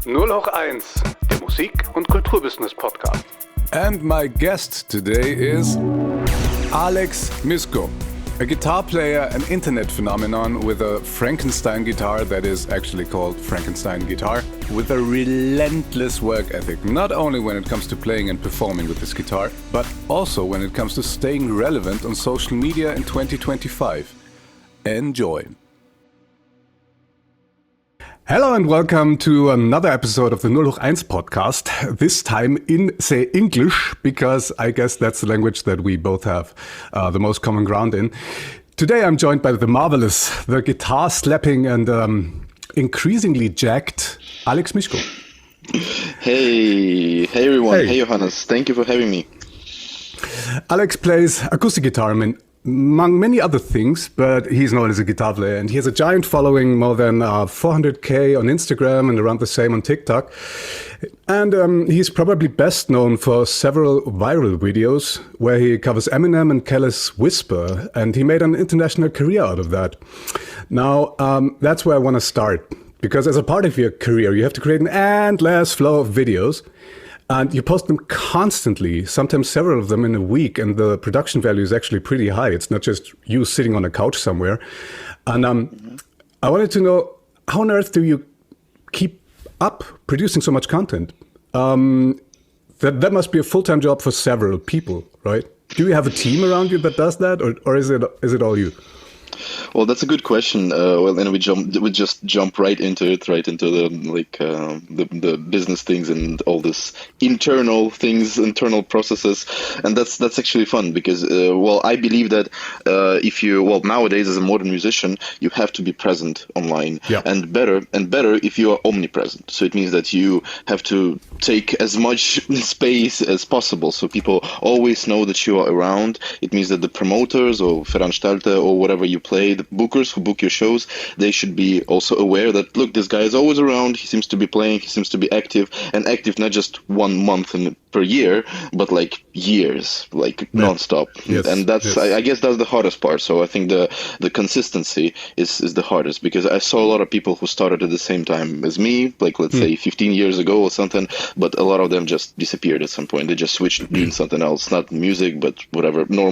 Nullhocheins, der Musik- und Kulturbusiness-Podcast. And my guest today is Alex Misko, a guitar player, an internet phenomenon with a Frankenstein guitar that is actually called Frankenstein guitar, with a relentless work ethic, not only when it comes to playing and performing with this guitar, but also when it comes to staying relevant on social media in 2025. Enjoy. Hello and welcome to another episode of the Nullhocheins Podcast, this time in, say, English, because I guess that's the language that we both have the most common ground in. Today I'm joined by the marvelous, the guitar-slapping and increasingly jacked Alex Misko. Hey everyone, hey Johannes, thank you for having me. Alex plays acoustic guitar, among many other things, but he's known as a guitar player, and he has a giant following, more than 400k on Instagram and around the same on TikTok. And he's probably best known for several viral videos where he covers Eminem and Careless Whisper, and he made an international career out of that. Now, that's where I want to start, because as a part of your career, you have to create an endless flow of videos. And you post them constantly, sometimes several of them in a week, and the production value is actually pretty high. It's not just you sitting on a couch somewhere. And I wanted to know, how on earth do you keep up producing so much content? That must be a full-time job for several people, right? Do you have a team around you that does that, or is it all you? Well, that's a good question. Well, then we just jump right into it, right into the business things and all this internal things, internal processes, and that's actually fun because I believe that nowadays as a modern musician, you have to be present online, and better if you are omnipresent. So it means that you have to take as much space as possible, so people always know that you are around. It means that the promoters or Veranstalter or whatever you play, the bookers who book your shows, they should be also aware that, look, this guy is always around, he seems to be playing, he seems to be active not just 1 month per year, but like years, like nonstop. Yes. And that's, I guess that's the hardest part. So I think the consistency is the hardest, because I saw a lot of people who started at the same time as me, like let's say 15 years ago or something, but a lot of them just disappeared at some point. They just switched doing something else, not music, but whatever, more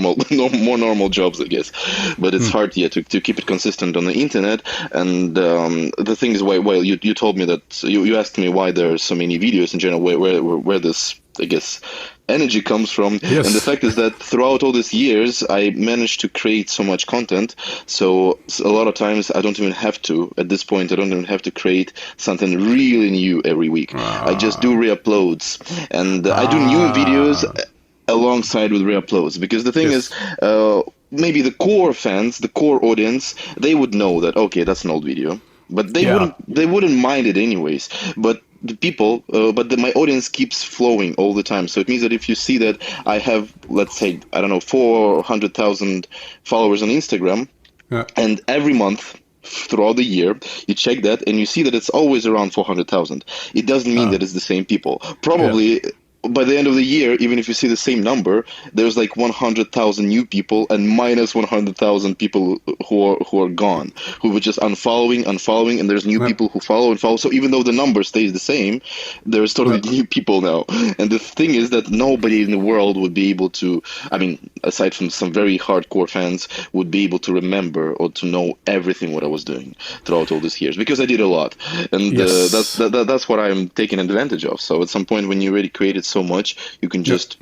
normal jobs, I guess. But it's hard, to keep it consistent on the internet. And the thing is, you told me that you asked me why there are so many videos in general, where this, I guess, energy comes from. Yes. And the fact is that throughout all these years, I managed to create so much content. So a lot of times I don't even have to, at this point, I don't even have to create something really new every week. I just do re-uploads, and I do new videos alongside with re-uploads, because the thing is, maybe the core fans, the core audience, they would know that, okay, that's an old video, but they wouldn't mind it anyways. But the people, my audience keeps flowing all the time. So it means that if you see that I have, let's say, 400,000 followers on Instagram, and every month throughout the year, you check that and you see that it's always around 400,000. It doesn't mean that it's the same people. Probably by the end of the year, even if you see the same number, there's like 100,000 new people and minus 100,000 people who are gone, who were just unfollowing, and there's new people who follow and follow. So even though the number stays the same, there's totally new people now. And the thing is that nobody in the world would be able to, aside from some very hardcore fans, would be able to remember or to know everything what I was doing throughout all these years, because I did a lot. And that's what I'm taking advantage of. So at some point when you already created so much, you can just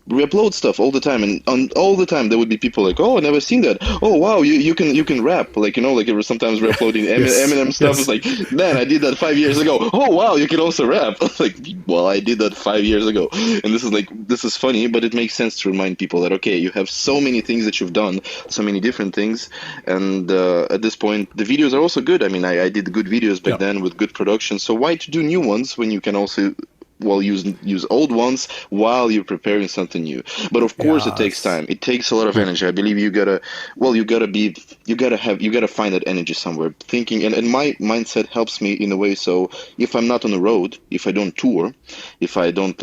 re-upload stuff all the time, and all the time there would be people like, oh, I never seen that. Oh wow, you can rap, it was sometimes re-uploading Eminem stuff. It's like, man, I did that 5 years ago. Oh wow, you can also rap. I did that 5 years ago. And this is funny, but it makes sense to remind people that, okay, you have so many things that you've done, so many different things, and at this point the videos are also good. I did good videos back then with good production, so why to do new ones when you can also use old ones while you're preparing something new. But of course, it takes time. It takes a lot of energy. I believe you gotta find that energy somewhere. Thinking, and my mindset helps me in a way. So if I'm not on the road, if I don't tour, if I don't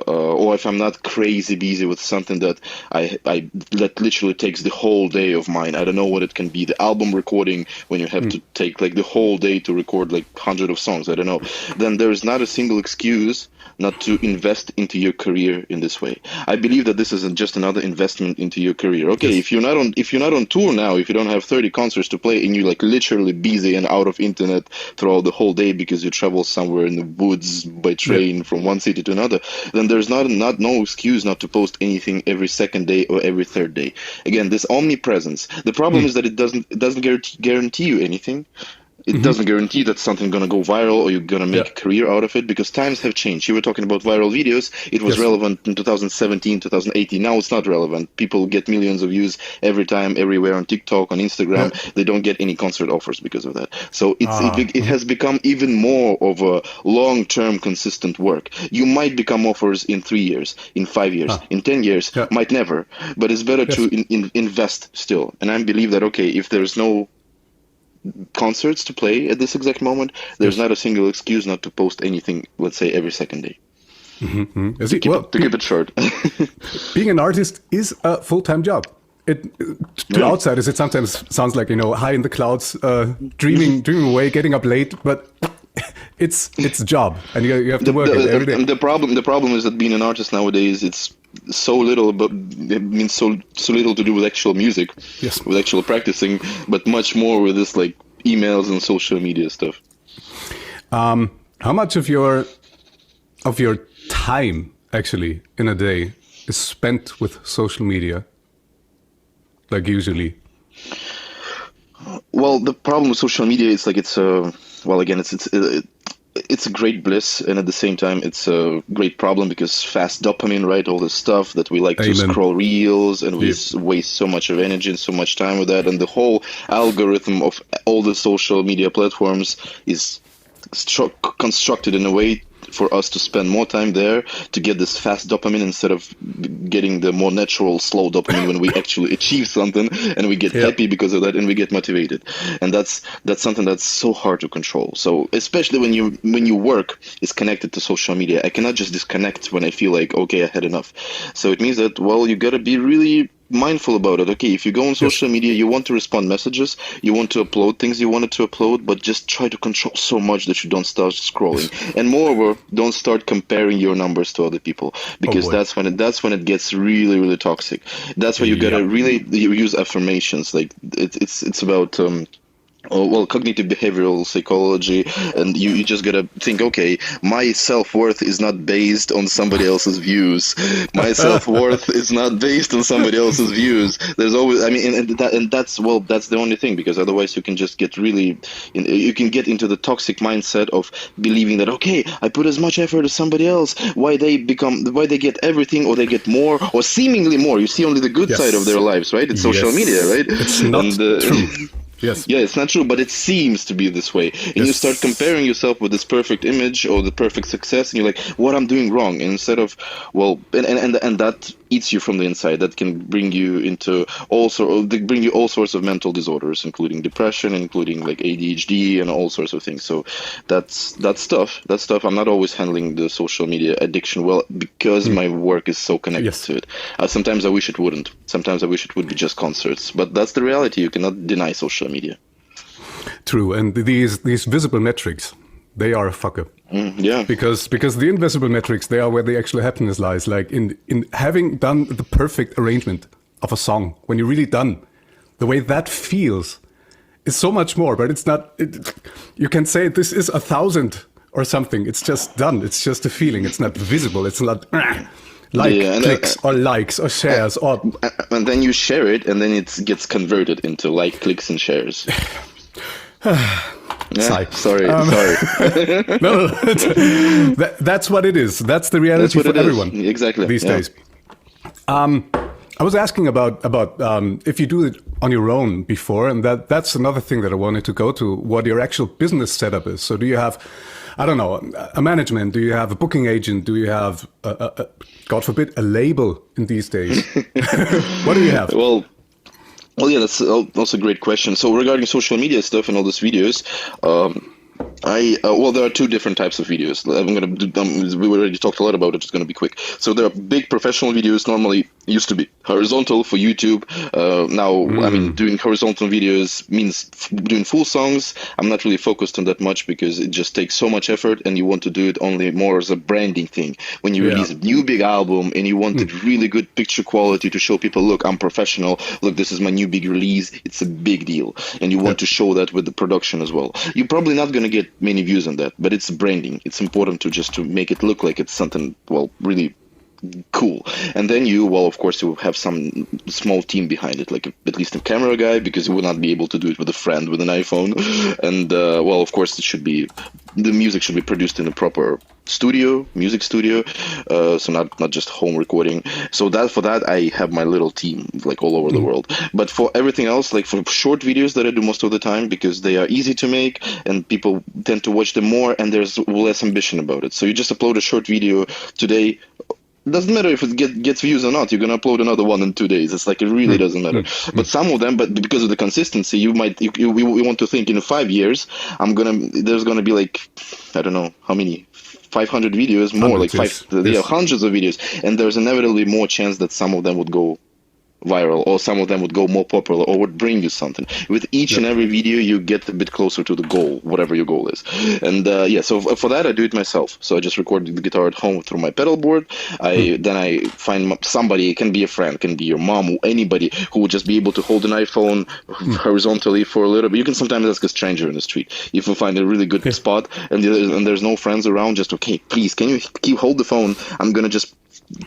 or if I'm not crazy busy with something that that literally takes the whole day of mine. I don't know what it can be. The album recording, when you have to take like the whole day to record like hundreds of songs. I don't know. Then there's not a single excuse not to invest into your career in this way. I believe that this is just another investment into your career. Okay, yes. If you're not on tour now, if you don't have 30 concerts to play, and you're like literally busy and out of internet throughout the whole day because you travel somewhere in the woods by train from one city to another, then there's no excuse not to post anything every second day or every third day. Again, this omnipresence. The problem is that it doesn't guarantee you anything. It doesn't guarantee that something's going to go viral or you're going to make a career out of it, because times have changed. You were talking about viral videos. It was relevant in 2017, 2018. Now it's not relevant. People get millions of views every time, everywhere, on TikTok, on Instagram. Yeah. They don't get any concert offers because of that. So it has become even more of a long-term consistent work. You might become offers in 3 years, in 5 years, in 10 years, might never. But it's better to invest still. And I believe that, okay, if there's no concerts to play at this exact moment, there's not a single excuse not to post anything, let's say, every second day. To keep it short. Being an artist is a full-time job. To outsiders, it sometimes sounds like, high in the clouds, dreaming away, getting up late, but it's a job, and you have to work it every day. The problem is that being an artist nowadays, it's so little, but it means so little to do with actual music, with actual practicing, but much more with this like emails and social media stuff. How much of your time actually in a day is spent with social media? Like usually. Well, the problem with social media is like it's a great bliss, and at the same time it's a great problem, because fast dopamine, right? All this stuff that we like to scroll reels, and we waste so much of energy and so much time with that, and the whole algorithm of all the social media platforms is constructed in a way for us to spend more time there to get this fast dopamine instead of getting the more natural slow dopamine when we actually achieve something, and we get happy because of that, and we get motivated. And that's something that's so hard to control. So especially when your work is connected to social media, I cannot just disconnect when I feel like, okay, I had enough. So it means that, well, you gotta be really mindful about it. Okay, if you go on social media, you want to respond messages, you want to upload things you wanted to upload, but just try to control so much that you don't start scrolling. And moreover, don't start comparing your numbers to other people, because that's when it gets really, really toxic. That's why you gotta really use affirmations. Like it's about cognitive behavioral psychology, and you just gotta think, okay, my self-worth is not based on somebody else's views. My self-worth is not based on somebody else's views. There's always, that's the only thing, because otherwise you can just get you can get into the toxic mindset of believing that, okay, I put as much effort as somebody else, why they get everything, or they get more, or seemingly more. You see only the good side of their lives, right? It's social media, right? It's not true. Yes. Yeah, it's not true, but it seems to be this way. And you start comparing yourself with this perfect image or the perfect success, and you're like, what I'm doing wrong? And instead of, and that eats you from the inside. That can bring you into all sorts of mental disorders, including depression, including like ADHD and all sorts of things. So that stuff. I'm not always handling the social media addiction well, because my work is so connected to it. Sometimes I wish it wouldn't. Sometimes I wish it would be just concerts. But that's the reality. You cannot deny social media. True, and these visible metrics, they are a fucker. Because the invisible metrics, they are where the actual happiness lies. Like in having done the perfect arrangement of a song, when you're really done, the way that feels is so much more. But it's not. You can say this is 1,000 or something. It's just done. It's just a feeling. It's not visible. It's not. Clicks or likes or shares and then you share it, and then it gets converted into clicks and shares. Sorry. No, that's what it is. That's the reality for everyone. Exactly. These days. I was asking about if you do it on your own before, and that's another thing that I wanted to go to, what your actual business setup is. So do you have I don't know, a management? Do you have a booking agent? Do you have, God forbid, a label in these days? What do you have? Well, yeah, that's also a great question. So regarding social media stuff and all these videos, there are two different types of videos. We already talked a lot about it. It's going to be quick. So there are big professional videos. Normally used to be horizontal for YouTube. Now, I mean, doing horizontal videos means doing full songs. I'm not really focused on that much because it just takes so much effort, and you want to do it only more as a branding thing. When you release a new big album and you want really good picture quality to show people, look, I'm professional. Look, this is my new big release. It's a big deal, and you want to show that with the production as well. You're probably not going to get many views on that, but it's branding. It's important to make it look like it's something, well, really cool. And then of course, you have some small team behind it, like at least a camera guy, because you would not be able to do it with a friend with an iPhone. And of course, the music should be produced in a proper music studio, so not just home recording. So for that I have my little team, like all over the world. But for everything else, like for short videos that I do most of the time, because they are easy to make and people tend to watch them more, and there's less ambition about it. So you just upload a short video today. Doesn't matter if it gets views or not. You're gonna upload another one in 2 days. It's like it really doesn't matter. But some of them, but because of the consistency, you want to think in 5 years, there's gonna be like, I don't know how many, 500 videos, more like hundreds of videos, and there's inevitably more chance that some of them would go viral, or some of them would go more popular, or would bring you something. With each and every video, you get a bit closer to the goal, whatever your goal is. And so for that, I do it myself. So I just record the guitar at home through my pedal board. Then I find somebody, it can be a friend, can be your mom, anybody who would just be able to hold an iPhone horizontally for a little bit. You can sometimes ask a stranger in the street if you find a really good spot and there's no friends around. Just, okay, please, can you hold the phone? I'm gonna just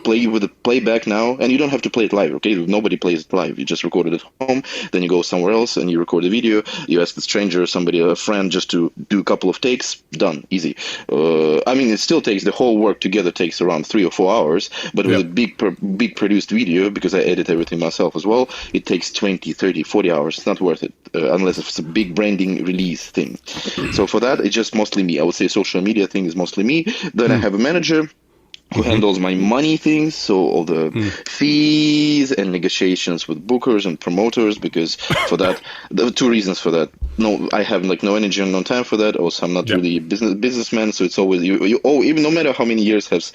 play with the playback now, and you don't have to play it live. Okay, nobody plays it live. You just record it at home, then you go somewhere else and you record the video. You ask the stranger, a friend, just to do a couple of takes. Done, easy. I mean, it still takes, the whole work together takes around 3 or 4 hours, but with a big produced video, because I edit everything myself as well, it takes 20, 30, 40 hours. It's not worth it unless it's a big branding release thing. So for that, it's just mostly me. I would say social media thing is mostly me. Then I have a manager who handles my money things, so all the fees and negotiations with bookers and promoters, because for that, there are 2 reasons for that. No, I have like no energy and no time for that. Also, I'm not really a businessman, so it's always even no matter how many years has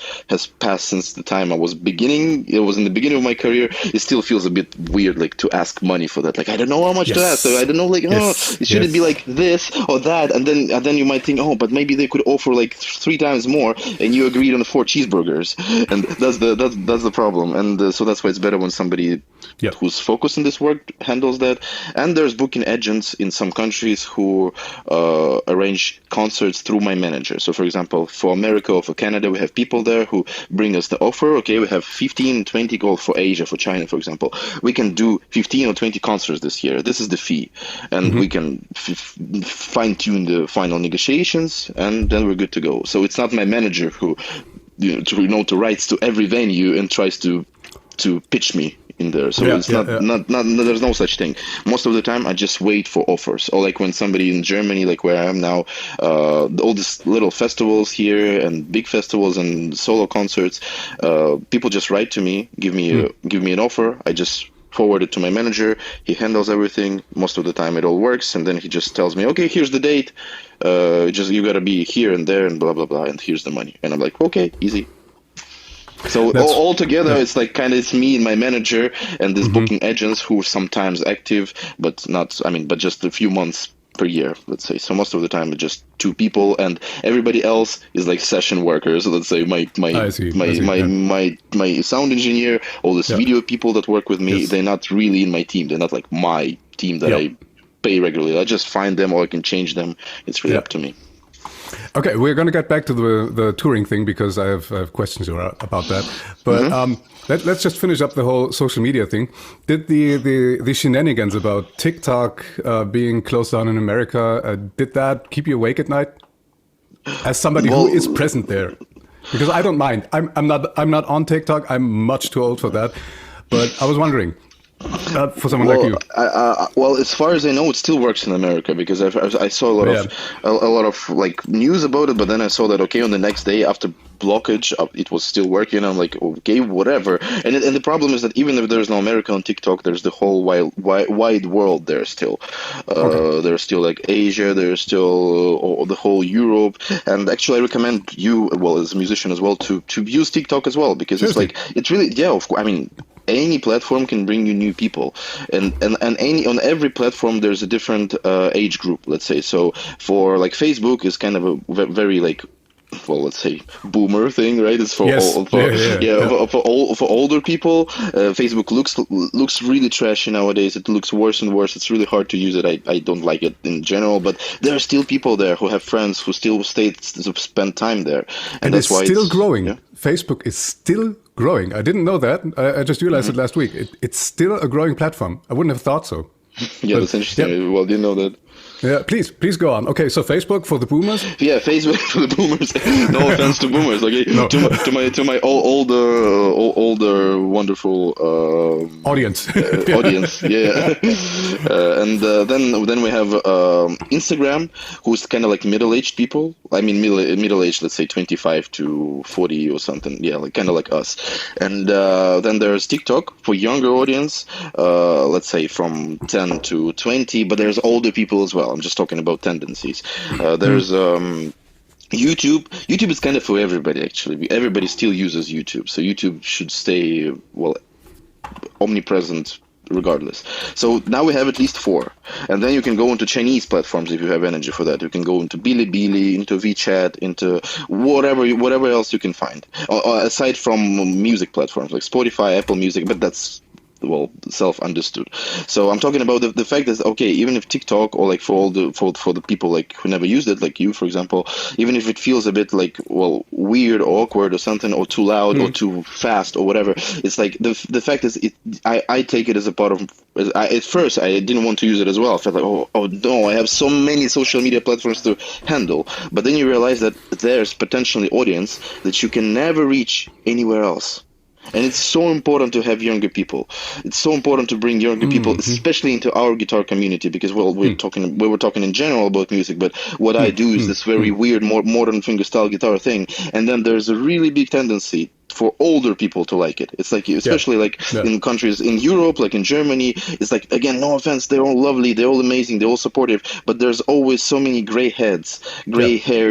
passed since the time I was in the beginning of my career, it still feels a bit weird, like, to ask money for that. Like, I don't know how much to ask. So I don't know, like, should it be like this or that? And then you might think, but maybe they could offer like 3 times more, and you agreed on 4 cheeseburgers. And that's the problem. And so that's why it's better when somebody who's focused on this work handles that. And there's booking agents in some countries who arrange concerts through my manager. So for example, for America or for Canada, we have people there who bring us the offer. Okay, we have 15, 20 goals for Asia, for China, for example. We can do 15 or 20 concerts this year. This is the fee. And we can fine tune the final negotiations, and then we're good to go. So it's not my manager who to writes to every venue and tries to pitch me in there. So it's not there's no such thing. Most of the time I just wait for offers. Or like when somebody in Germany, like where I am now, all these little festivals here and big festivals and solo concerts, people just write to me, give me an offer. I just forward it to my manager. He handles everything. Most of the time it all works, and then he just tells me, okay, here's the date, you gotta be here and there and blah blah blah, and here's the money. And I'm like, okay, easy. So all together, it's like it's me and my manager and these booking agents who are sometimes active, but just a few months per year, let's say. So most of the time it's just 2 people, and everybody else is like session workers. So let's say my sound engineer, all these video people that work with me, they're not really in my team. They're not like my team that I pay regularly. I just find them, or I can change them. It's really up to me. Okay, we're going to get back to the touring thing, because I have questions about that. But let's just finish up the whole social media thing. Did the shenanigans about TikTok being closed down in America, did that keep you awake at night? As somebody who is present there, because I don't mind. I'm not on TikTok. I'm much too old for that. But I was wondering, for someone like you? Well, as far as I know, it still works in America because I saw a lot of like news about it, but then I saw that on the next day after blockage, it was still working. I'm like, okay, whatever. And the problem is that even if there's no America on TikTok, there's the whole wide world there still. There's still like Asia, there's still the whole Europe. And actually, I recommend you, well, as a musician as well, to use TikTok as well because Seriously? it's like it's really of course. I mean, any platform can bring you new people, and on every platform there's a different age group. Let's say so. For like Facebook is kind of a very like, well, let's say boomer thing, right? It's for for older people. Facebook looks really trashy nowadays. It looks worse and worse. It's really hard to use it. I don't like it in general, but there are still people there who have friends who still spend time there, and that's why it's still growing. Yeah? Facebook is still growing. I didn't know that. I just realized it last week. It's still a growing platform. I wouldn't have thought so. Yeah, that's interesting. Yeah. Well, didn't know that. Yeah, please go on. Okay, so Facebook for the boomers. Yeah, Facebook for the boomers. No offense to boomers. Okay, no. to my older wonderful audience. Audience. Yeah, and then we have Instagram, who's kind of like middle-aged people. I mean, middle-aged, let's say 25 to 40 or something. Yeah, like kind of like us. And then there's TikTok for younger audience. Let's say from 10 to 20, but there's older people as well. I'm just talking about tendencies. There's YouTube. YouTube is kind of for everybody, actually. Everybody still uses YouTube. So YouTube should stay, well, omnipresent regardless. So now we have at least 4. And then you can go into Chinese platforms if you have energy for that. You can go into Bilibili, into WeChat, into whatever else you can find. Aside from music platforms like Spotify, Apple Music, but that's, well, self-understood. So I'm talking about the fact that, okay, even if TikTok, or like for the people like who never used it, like you, for example, even if it feels a bit like, well, weird or awkward or something, or too loud or too fast or whatever, it's like the fact is, I take it as a part of. At first, I didn't want to use it as well. I felt like, oh no, I have so many social media platforms to handle. But then you realize that there's potentially audience that you can never reach anywhere else. And it's so important to have younger people. It's so important to bring younger people, especially into our guitar community, because, well, we were talking in general about music, but what I do is this very weird, modern fingerstyle guitar thing. And then there's a really big tendency for older people to like it. It's like, especially in countries in Europe, like in Germany, it's like, again, no offense, they're all lovely, they're all amazing, they're all supportive, but there's always so many gray-haired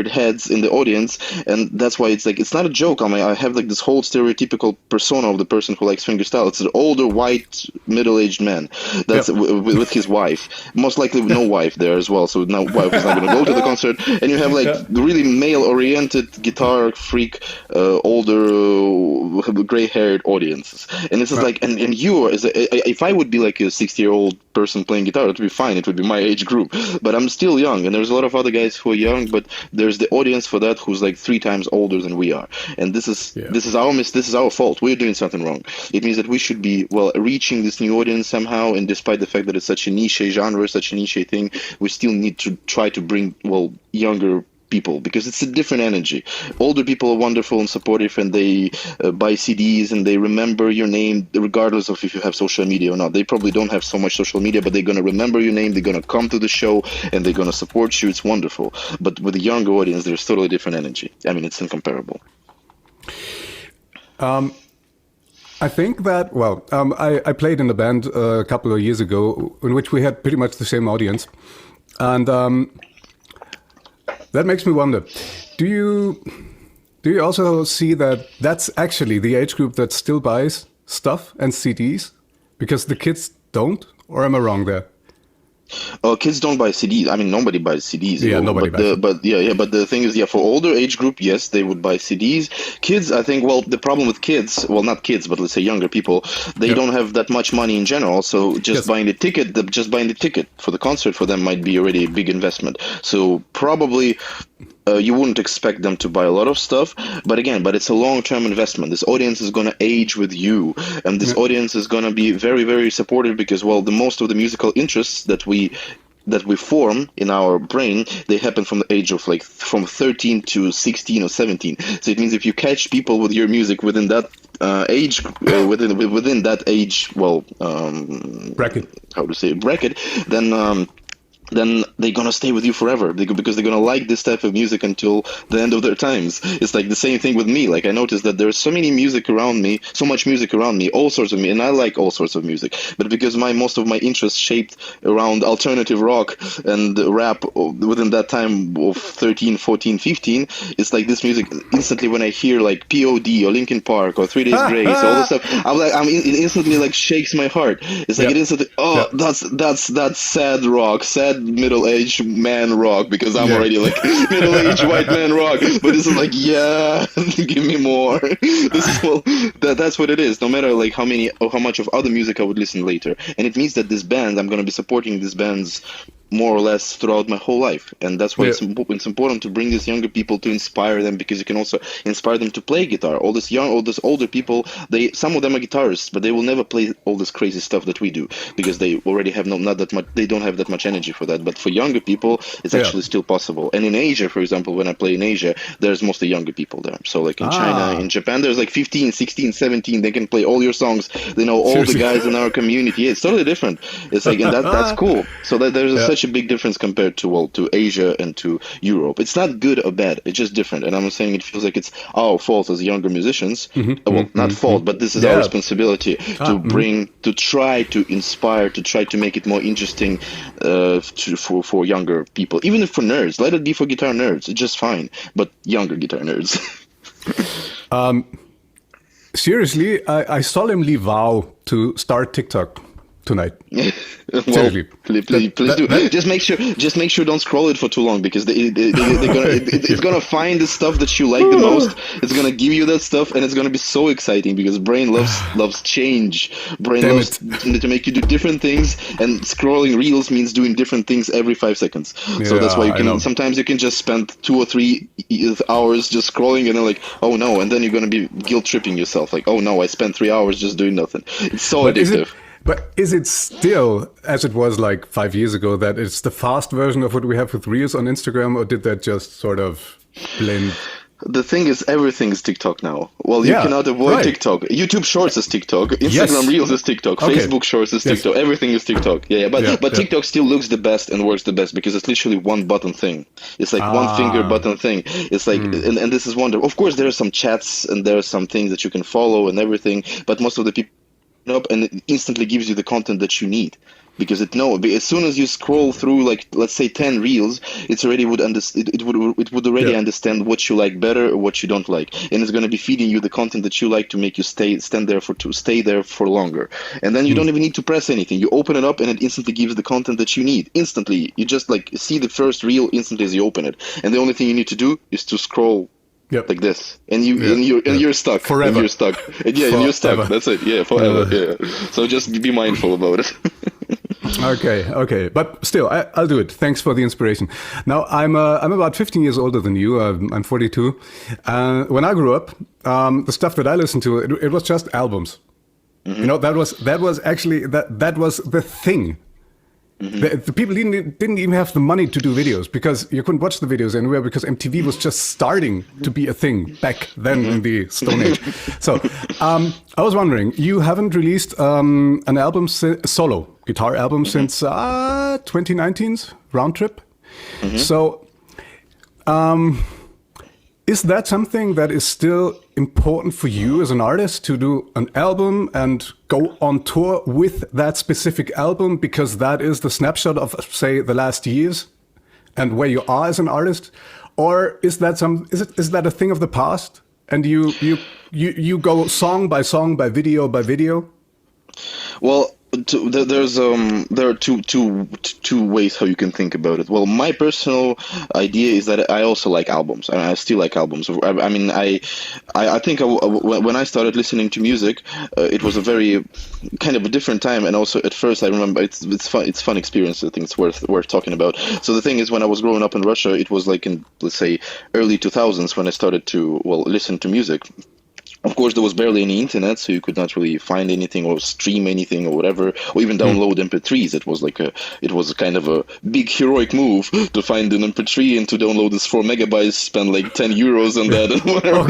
heads in the audience, and that's why it's like, it's not a joke. I mean, I have like this whole stereotypical persona of the person who likes fingerstyle. It's an older, white, middle-aged man that's with his wife, most likely no wife there as well, so now wife is not going to go to the concert, and you have like really male-oriented guitar freak, older, gray-haired audiences, and this is like, and you, if I would be like a 60-year-old person playing guitar, it would be fine. It would be my age group, but I'm still young, and there's a lot of other guys who are young, but there's the audience for that who's like 3 times older than we are, and this is our fault. We're doing something wrong. It means that we should be, well, reaching this new audience somehow, and despite the fact that it's such a niche genre, such a niche thing, we still need to try to bring, well, younger people, because it's a different energy. Older people are wonderful and supportive, and they buy CDs and they remember your name regardless of if you have social media or not. They probably don't have so much social media, but they're going to remember your name, they're going to come to the show, and they're going to support you. It's wonderful. But with a younger audience, there's totally different energy. I mean, it's incomparable. I think that, well, I played in a band a couple of years ago in which we had pretty much the same audience, and that makes me wonder, do you also see that that's actually the age group that still buys stuff and CDs? Because the kids don't? Or am I wrong there? Kids don't buy CDs. I mean, nobody buys CDs. Yeah, nobody buys. But the thing is, for older age group, yes, they would buy CDs. Kids, I think, well, the problem with kids, well, not kids, but let's say younger people, they don't have that much money in general. So just buying the ticket for the concert for them might be already a big investment. So probably you wouldn't expect them to buy a lot of stuff, but it's a long-term investment. This audience is going to age with you, and this audience is going to be very, very supportive, because, well, the most of the musical interests that we form in our brain, they happen from the age of like from 13 to 16 or 17. So it means if you catch people with your music within that age within that age, Bracket. how to say bracket, then they're gonna stay with you forever because they're gonna like this type of music until the end of their times. It's like the same thing with me. Like I noticed that there's so much music around me, all sorts of me, and I like all sorts of music. But because most of my interests shaped around alternative rock and rap within that time of 13, 14, 15, it's like this music instantly when I hear like POD or Linkin Park or 3 Days Grace, all this stuff, it instantly like shakes my heart. It's like it instantly, that's sad rock, sad middle-aged man rock, because I'm already like middle-aged white man rock, but this is like, give me more. That's what it is, no matter like how much of other music I would listen later. And it means that I'm going to be supporting these bands more or less throughout my whole life, and that's why it's important to bring these younger people, to inspire them, because you can also inspire them to play guitar. All these older people, some of them are guitarists, but they will never play all this crazy stuff that we do, because they already have not that much. They don't have that much energy for that. But for younger people, it's actually still possible. And in Asia, for example, when I play in Asia, there's mostly younger people there. So like in China, in Japan, there's like 15, 16, 17. They can play all your songs. They know all the guys in our community. Yeah, it's totally different. It's like, and that's cool. So that there's such a big difference compared to Asia and to Europe. It's not good or bad. It's just different. And I'm saying it feels like it's our fault as younger musicians. Not fault, but this is our responsibility to try to inspire, to try to make it more interesting for younger people. Even if for nerds, let it be for guitar nerds. It's just fine. But younger guitar nerds. Seriously, I solemnly vow to start TikTok tonight. Well, please do. Just make sure don't scroll it for too long, because it's gonna find the stuff that you like the most. It's gonna give you that stuff, and it's gonna be so exciting, because brain loves change. Brain loves to make you do different things, and scrolling reels means doing different things every 5 seconds. So that's why you can sometimes you can just spend 2 or 3 hours just scrolling, and then like, oh no, and then you're gonna be guilt tripping yourself, like, oh no, I spent 3 hours just doing nothing. It's so addictive. But is it still, as it was like 5 years ago, that it's the fast version of what we have with Reels on Instagram, or did that just sort of blend? The thing is, everything is TikTok now. Well, you cannot avoid TikTok. YouTube Shorts is TikTok. Instagram Reels is TikTok. Facebook Shorts is TikTok. Everything is TikTok. But TikTok still looks the best and works the best, because it's literally one button thing. It's like one finger button thing. It's like, and this is wonderful. Of course, there are some chats and there are some things that you can follow and everything, but most of the people up, and it instantly gives you the content that you need, because as soon as you scroll through, like, let's say 10 reels, it would already understand what you like better or what you don't like, and it's going to be feeding you the content that you like to make you stay there for longer. And then you don't even need to press anything. You open it up and it instantly gives the content that you need instantly. You just like see the first reel instantly as you open it, and the only thing you need to do is to scroll like this, and you're stuck. Forever. And you're stuck. And you're stuck. That's it. Yeah, forever. Yeah. So just be mindful about it. Okay. But still, I'll do it. Thanks for the inspiration. Now, I'm about 15 years older than you. I'm 42. When I grew up, the stuff that I listened to, it was just albums. You know, that was actually that was the thing. The people didn't even have the money to do videos, because you couldn't watch the videos anywhere, because MTV was just starting to be a thing back then in the Stone Age. So I was wondering, you haven't released an album, solo guitar album, since 2019's Round Trip. So is that something that is still important for you as an artist, to do an album and go on tour with that specific album, because that is the snapshot of, say, the last years and where you are as an artist? Or is that a thing of the past, and you go song by song, by video? Well, there are two ways how you can think about it. Well, my personal idea is that I also like albums, and I still like albums. I mean, I think when I started listening to music, it was a very kind of a different time, and also at first I remember it's fun experience. I think it's worth talking about. So the thing is, when I was growing up in Russia, it was like in, let's say, early 2000s when I started to listen to music. Of course, there was barely any internet, so you could not really find anything or stream anything or whatever, or even download MP3s. It was a kind of a big heroic move to find an MP3 and to download this 4 megabytes, spend like 10 euros on that and whatever.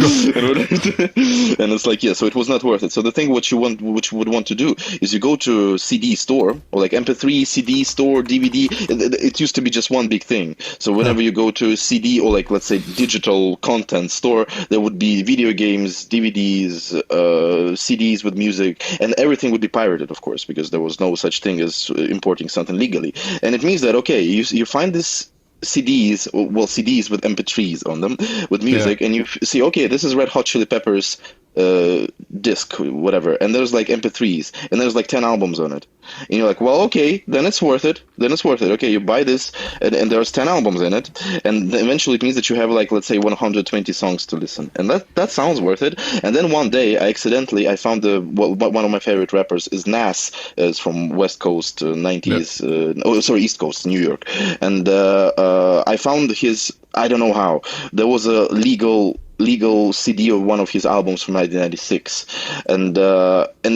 And it's like, yeah, so it was not worth it. So the thing what you would want to do is you go to CD store or like MP3 CD store, DVD. It used to be just one big thing. So whenever you go to a CD or like let's say digital content store, there would be video games, DVDs, CDs with music, and everything would be pirated, of course, because there was no such thing as importing something legally. And it means that, okay, you find this CDs with MP3s on them, with music, and you see, okay, this is Red Hot Chili Peppers disc, whatever, and there's like MP3s, and there's like 10 albums on it. And you're like, well, okay, then it's worth it. Okay, you buy this, and there's 10 albums in it, and eventually it means that you have like, let's say, 120 songs to listen, and that sounds worth it. And then one day, I found one of my favorite rappers is Nas, is from West Coast, 90s, East Coast, New York, and I found his, I don't know how, there was a legal CD of one of his albums from 1996, and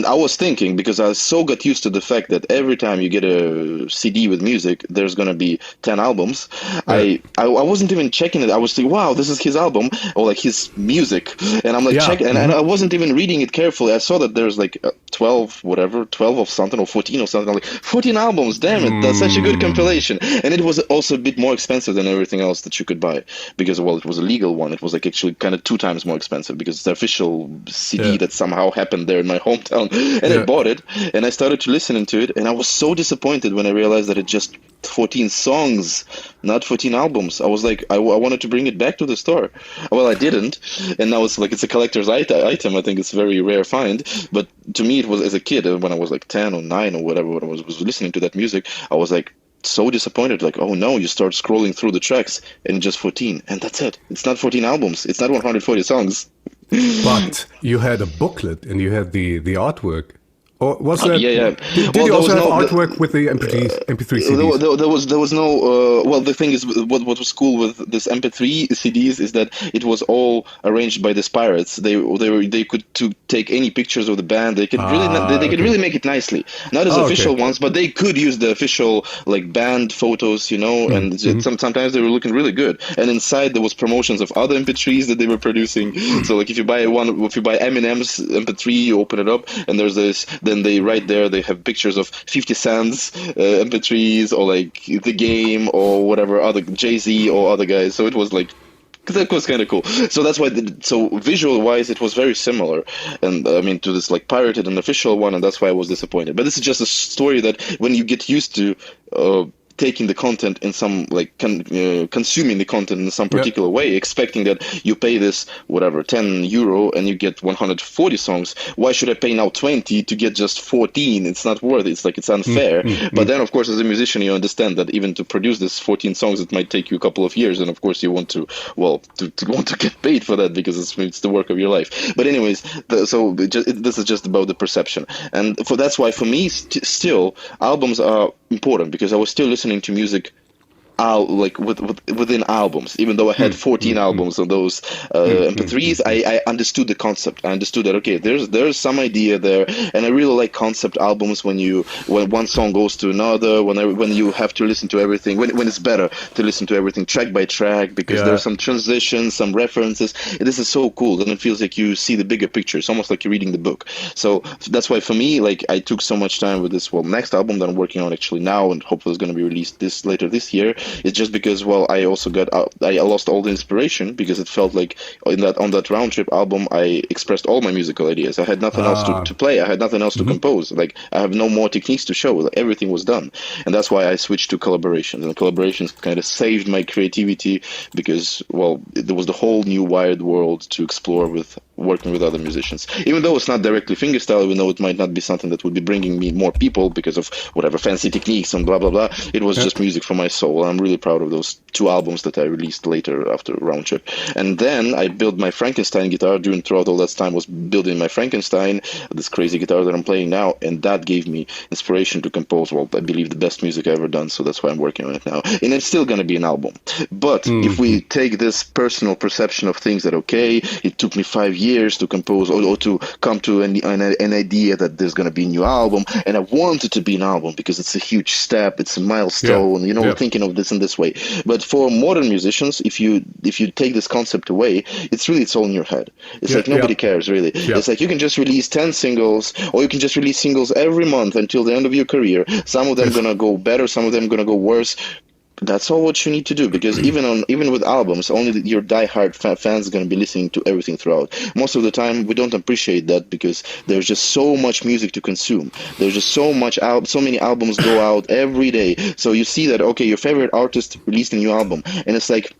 I was thinking, because I so got used to the fact that every time you get a CD with music, there's gonna be 10 albums. I wasn't even checking it. I was thinking, wow, this is his album or like his music, and I'm like checking, and I wasn't even reading it carefully. I saw that there's like 12 of something or 14 or something. I'm like 14 albums, damn it, that's such a good compilation. And it was also a bit more expensive than everything else that you could buy, because well, it was a legal one. It was like actually kind of 2 times more expensive because it's the official CD that somehow happened there in my hometown. And I bought it and I started to listen to it, and I was so disappointed when I realized that it just 14 songs, not 14 albums. I was like, I wanted to bring it back to the store. Well, I didn't, and now it's a collector's item. I think it's a very rare find, but to me it was, as a kid, when I was like 10 or 9 or whatever, when I was listening to that music, I was like so disappointed, like, oh no, you start scrolling through the tracks and just 14, and that's it. It's not 14 albums, it's not 140 songs. But you had a booklet and you had the artwork. Or was that? Did you also have artwork with the MP3 CDs? There was no. Well, the thing is, what was cool with this MP3 CDs is that it was all arranged by these pirates. They could take any pictures of the band. They could really make it nicely. Not as official ones, but they could use the official like band photos, and sometimes they were looking really good. And inside there was promotions of other MP3s that they were producing. So like if you buy Eminem's MP3, you open it up and there's this. Then they right there they have pictures of 50 Cent's MP3s or like The Game or whatever other Jay-Z or other guys. So it was like, that was kind of cool. So that's why. So visual wise, it was very similar, and I mean to this like pirated and official one, and that's why I was disappointed. But this is just a story that when you get used to. Taking the content in some like consuming the content in some particular way, expecting that you pay this whatever 10 euro and you get 140 songs. Why should I pay now 20 to get just 14? It's not worth it. It's like it's unfair. But then of course as a musician you understand that even to produce this 14 songs it might take you a couple of years, and of course you want to want to get paid for that because it's the work of your life. But anyways, this is just about the perception, and that's why for me still albums are important, because I was still listening to music like within albums, even though I had 14 albums on those MP3s. I understood the concept. I understood that okay, there's some idea there, and I really like concept albums when one song goes to another, when you have to listen to everything, when it's better to listen to everything track by track, because there's some transitions, some references. This is so cool. Then it feels like you see the bigger picture. It's almost like you're reading the book. So that's why for me, like I took so much time with this next album that I'm working on actually now, and hopefully it's going to be released later this year. It's just because I also I lost all the inspiration, because it felt like on that round trip album I expressed all my musical ideas. I had nothing else to play. I had nothing else to compose. Like I have no more techniques to show. Like, everything was done, and that's why I switched to collaborations. And collaborations kind of saved my creativity, because there was the whole new wide world to explore with working with other musicians. Even though it's not directly fingerstyle, even though it might not be something that would be bringing me more people because of whatever fancy techniques and blah blah blah, it was just music for my soul. I'm really proud of those 2 albums that I released later after Round Trip. And then I built my Frankenstein guitar. Throughout all that time was building my Frankenstein, this crazy guitar that I'm playing now, and that gave me inspiration to compose I believe the best music I've ever done. So that's why I'm working on it now, and it's still going to be an album. But if we take this personal perception of things, that okay, it took me 5 years to compose or to come to an idea that there's going to be a new album, and I want it to be an album because it's a huge step, it's a milestone, thinking of this in this way. But for modern musicians, if you take this concept away, it's all in your head. It's like nobody cares really. It's like you can just release 10 singles, or you can just release singles every month until the end of your career. Some of them gonna go better, some of them gonna go worse. That's all what you need to do, because even with albums, only your diehard fans are going to be listening to everything throughout. Most of the time, we don't appreciate that because there's just so much music to consume. There's just so many albums go out every day. So you see that, okay, your favorite artist released a new album, and it's like,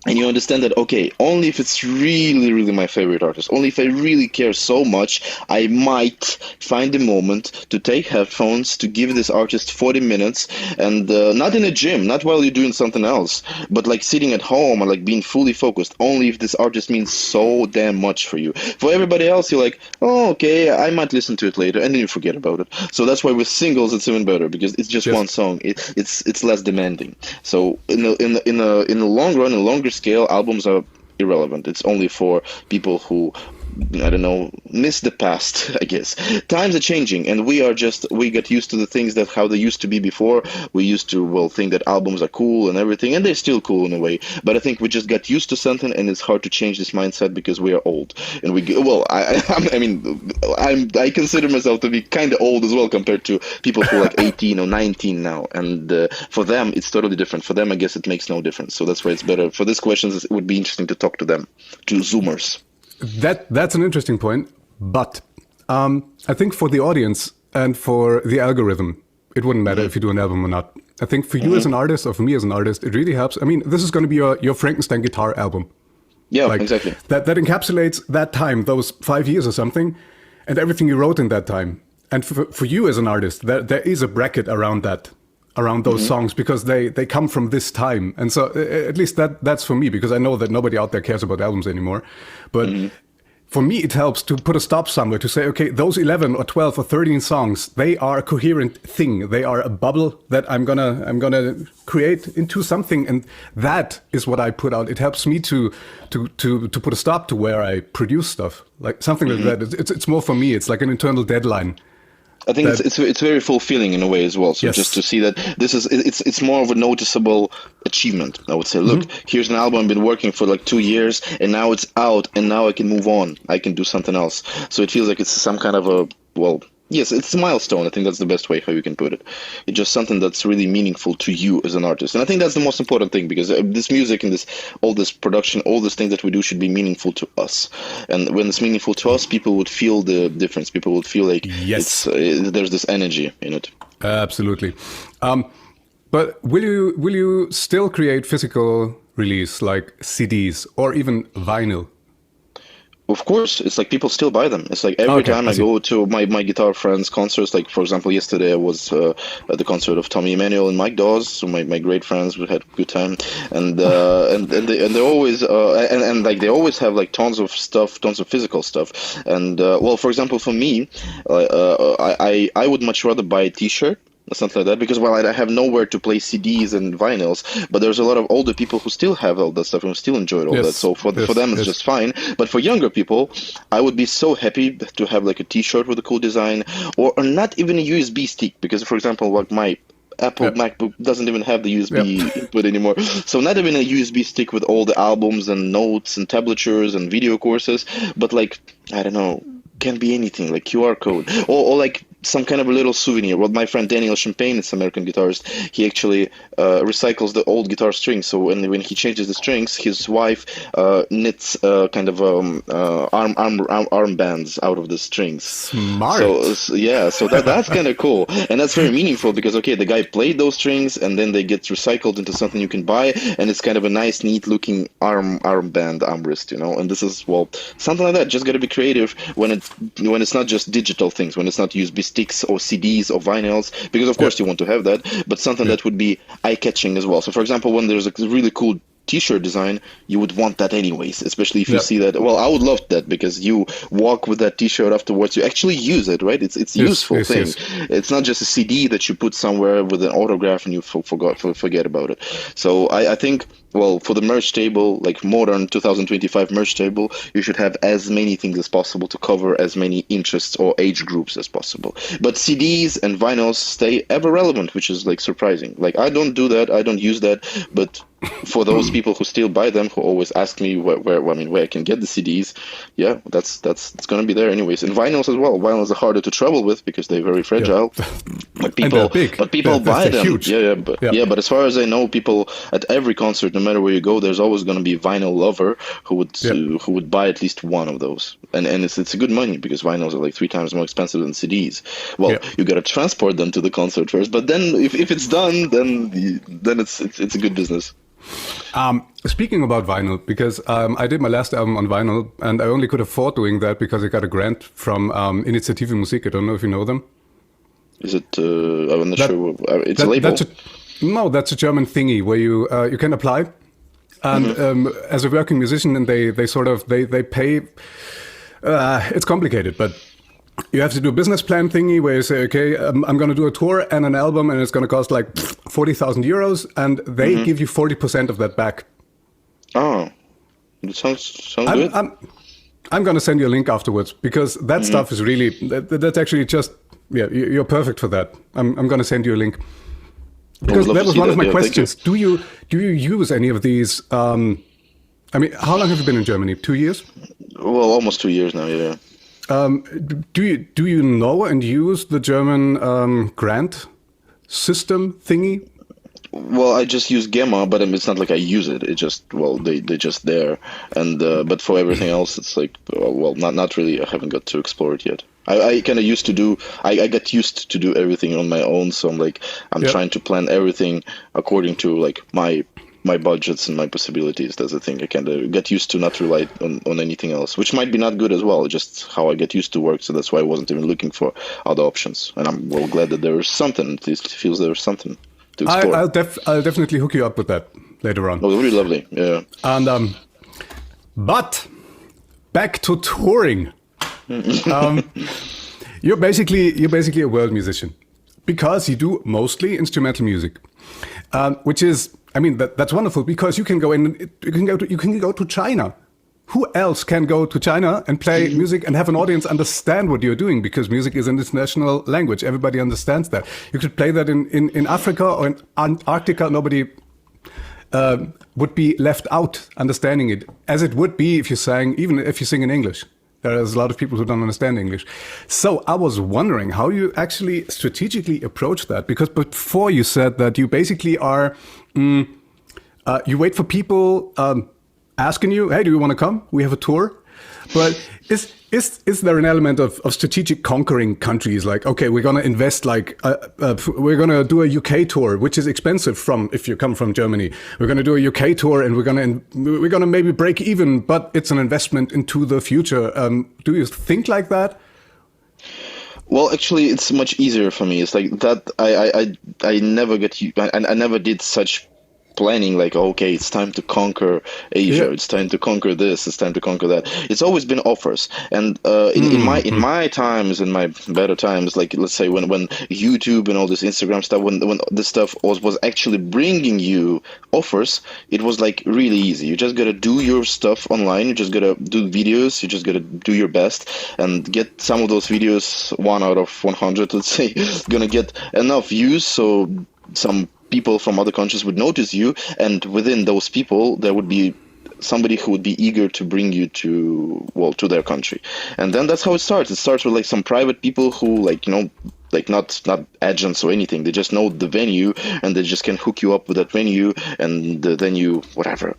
and you understand that, okay, only if it's really, really my favorite artist, only if I really care so much, I might find a moment to take headphones, to give this artist 40 minutes, and not in a gym, not while you're doing something else, but like sitting at home and like being fully focused, only if this artist means so damn much for you. For everybody else, you're like, oh, okay, I might listen to it later, and then you forget about it. So that's why with singles, it's even better, because it's just one song. It's less demanding. So in the long run, in longer scale, albums are irrelevant. It's only for people who, I don't know, miss the past, I guess. Times are changing, and we get used to the things that how they used to be before. We used to, think that albums are cool and everything, and they're still cool in a way. But I think we just got used to something, and it's hard to change this mindset because we are old. And I consider myself to be kind of old as well compared to people who are like 18 or 19 now. And for them, it's totally different. For them, I guess it makes no difference. So that's why it's better. For these questions, it would be interesting to talk to them, to Zoomers. That's an interesting point, but I think for the audience and for the algorithm, it wouldn't matter if you do an album or not. I think for you as an artist, or for me as an artist, it really helps. I mean, this is going to be your Frankenstein guitar album. Yeah, exactly. That encapsulates that time, those 5 years or something, and everything you wrote in that time. And for you as an artist, there is a bracket around that. Around those songs, because they come from this time. And so at least that's for me, because I know that nobody out there cares about albums anymore. But for me, it helps to put a stop somewhere, to say, okay, those 11 or 12 or 13 songs, they are a coherent thing. They are a bubble that I'm gonna create into something, and that is what I put out. It helps me to put a stop to where I produce stuff, like something like that. It's more for me. It's like an internal deadline. I think it's very fulfilling in a way as well. So just to see that this is it's more of a noticeable achievement. I would say, look, here's an album I've been working for like 2 years, and now it's out, and now I can move on. I can do something else. So it feels like it's some kind of yes, it's a milestone. I think that's the best way how you can put it. It's just something that's really meaningful to you as an artist. And I think that's the most important thing, because this music and all this production, all these things that we do should be meaningful to us. And when it's meaningful to us, people would feel the difference. People would feel like there's this energy in it. Absolutely. But will you still create physical release, like CDs or even vinyl? Of course, it's like people still buy them. It's like every time I go to my guitar friends' concerts, like for example, yesterday I was at the concert of Tommy Emmanuel and Mike Dawes, so my great friends. We had a good time, and they always and like they always have like tons of stuff, tons of physical stuff. And for example, for me, I would much rather buy a T-shirt, something like that, because I have nowhere to play CDs and vinyls, but there's a lot of older people who still have all that stuff and still enjoy all that. So for them it's just fine. But for younger people, I would be so happy to have like a T-shirt with a cool design, or not even a USB stick, because for example, like my Apple MacBook doesn't even have the USB input anymore. So not even a USB stick with all the albums and notes and tablatures and video courses, but like, I don't know, can be anything, like QR code or like some kind of a little souvenir. Well, my friend Daniel Champagne, it's an American guitarist, he actually recycles the old guitar strings. So when he changes the strings, his wife knits kind of armbands out of the strings. Smart. So that's kind of cool, and that's very meaningful, because the guy played those strings, and then they get recycled into something you can buy, and it's kind of a nice, neat looking armband, armrest, And this is something like that. Just got to be creative when it's not just digital things, when it's not USB sticks or CDs or vinyls, because of course you want to have that, but something that would be eye-catching as well. So for example, when there's a really cool T-shirt design, you would want that anyways, especially if you see that. Well, I would love that, because you walk with that T-shirt afterwards, you actually use it, right? It's a useful thing. Yes. It's not just a CD that you put somewhere with an autograph and you forget about it. So I think well, for the merch table, like modern 2025 merch table, you should have as many things as possible to cover as many interests or age groups as possible. But CDs and vinyls stay ever relevant, which is like surprising. Like I don't do that, I don't use that, but for those people who still buy them, who always ask me where I can get the CDs, yeah, that's it's gonna be there anyways. And vinyls as well. Vinyls are harder to travel with because they're very fragile. But people, buy them. Huge. But as far as I know, people at every concert, no matter where you go, there's always going to be a vinyl lover who would buy at least one of those. And it's a good money because vinyls are like 3 times more expensive than CDs. Well, you got to transport them to the concert first, but then if it's done, then it's a good business. Speaking about vinyl, because I did my last album on vinyl, and I only could afford doing that because I got a grant from Initiative Musik. I don't know if you know them. Is it? I'm not sure. It's a label. That's a German thingy where you can apply, and as a working musician, and they pay. It's complicated, but you have to do a business plan thingy where you say, okay, I'm going to do a tour and an album, and it's going to cost like 40,000 euros, and they give you 40% of that back. Oh, that sounds good. I'm going to send you a link afterwards because that stuff is really that's actually just. Yeah, you're perfect for that. I'm going to send you a link. Because that was one of my questions. Do you use any of these? I mean, how long have you been in Germany? 2 years? Well, almost 2 years now. Yeah. Do you know and use the German grant system thingy? Well, I just use Gemma, but it's not like I use it. It just they're just there, and but for everything else, it's like not really. I haven't got to explore it yet. I kind of used to do. I got used to do everything on my own, so I'm trying to plan everything according to like my budgets and my possibilities. That's the thing. I kind of got used to not rely on anything else, which might be not good as well. Just how I get used to work, so that's why I wasn't even looking for other options. And I'm glad that there's something. At least it feels there's something to explore. I'll definitely hook you up with that later on. Oh, really lovely. Yeah. And but back to touring. You're basically a world musician because you do mostly instrumental music, which is, I mean, that's wonderful because you can go to China. Who else can go to China and play music and have an audience understand what you're doing? Because music is an international language. Everybody understands that. You could play that in Africa or in Antarctica. Nobody would be left out understanding it, as it would be if you sing in English. There's a lot of people who don't understand English. So I was wondering how you actually strategically approach that. Because before you said that you basically are, you wait for people asking you, hey, do you want to come? We have a tour. But is there an element of strategic conquering countries? Like, okay, we're going to invest we're going to do a UK tour, which is expensive if you come from Germany. We're going to do a UK tour and we're going to maybe break even, but it's an investment into the future. Do you think like that? Well, actually, it's much easier for me. It's like that. I never did such planning like, okay, it's time to conquer Asia, it's time to conquer this, it's time to conquer that. It's always been offers. And in my times, in my better times, like let's say when YouTube and all this Instagram stuff, when this stuff was actually bringing you offers, it was like really easy. You just gotta do your stuff online, you just gotta do videos, you just gotta do your best and get some of those videos 1 out of 100, let's say, gonna get enough views so some people from other countries would notice you, and within those people there would be somebody who would be eager to bring you to their country. And then that's how it starts. It starts with like some private people who like not agents or anything. They just know the venue and they just can hook you up with that venue, and then you, whatever,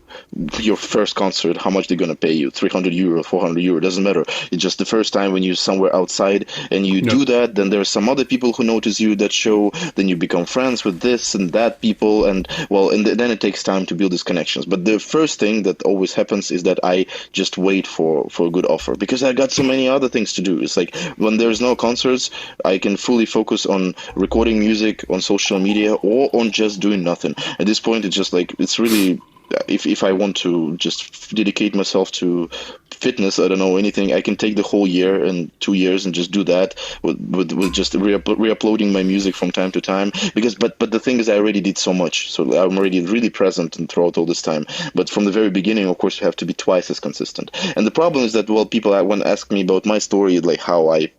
your first concert, how much they're going to pay you, 300 euro, 400 euro, doesn't matter. It's just the first time when you're somewhere outside and you do that, then there's some other people who notice you that show, then you become friends with this and that people, and then it takes time to build these connections. But the first thing that always happens is that I just wait for a good offer, because I got so many other things to do. It's like when there's no concerts, I can fully focus on recording music on social media or on just doing nothing. At this point, it's just like, it's really if I want to just dedicate myself to fitness, I don't know anything, I can take the whole year and 2 years and just do that with just re-uploading my music from time to time. Because but the thing is, I already did so much, so I'm already really present and throughout all this time. But from the very beginning, of course, you have to be twice as consistent. And the problem is that, well, people when ask me about my story, like how I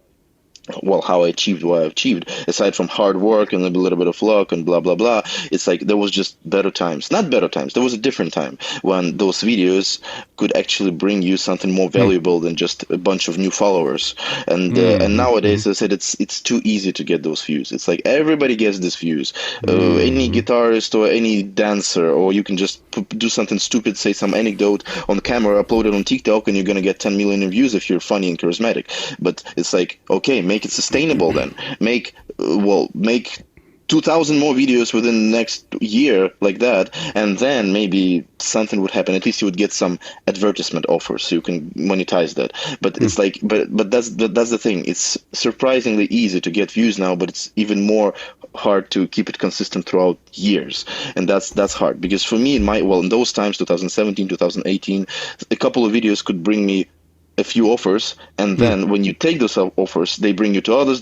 achieved what I achieved, aside from hard work and a little bit of luck and blah, blah, blah, it's like there was just better times. Not better times. There was a different time when those videos could actually bring you something more valuable than just a bunch of new followers. And nowadays, I said, it's too easy to get those views. It's like everybody gets these views. Any guitarist or any dancer, or you can just do something stupid, say some anecdote on camera, upload it on TikTok, and you're going to get 10 million views if you're funny and charismatic. But it's like, okay, make it sustainable then. Make 2,000 more videos within the next year like that, and then maybe something would happen. At least you would get some advertisement offers, so you can monetize that. But it's like, but that's the thing. It's surprisingly easy to get views now, but it's even more hard to keep it consistent throughout years, and that's hard. Because for me, in those times, 2017, 2018, a couple of videos could bring me a few offers, and then when you take those offers, they bring you to others,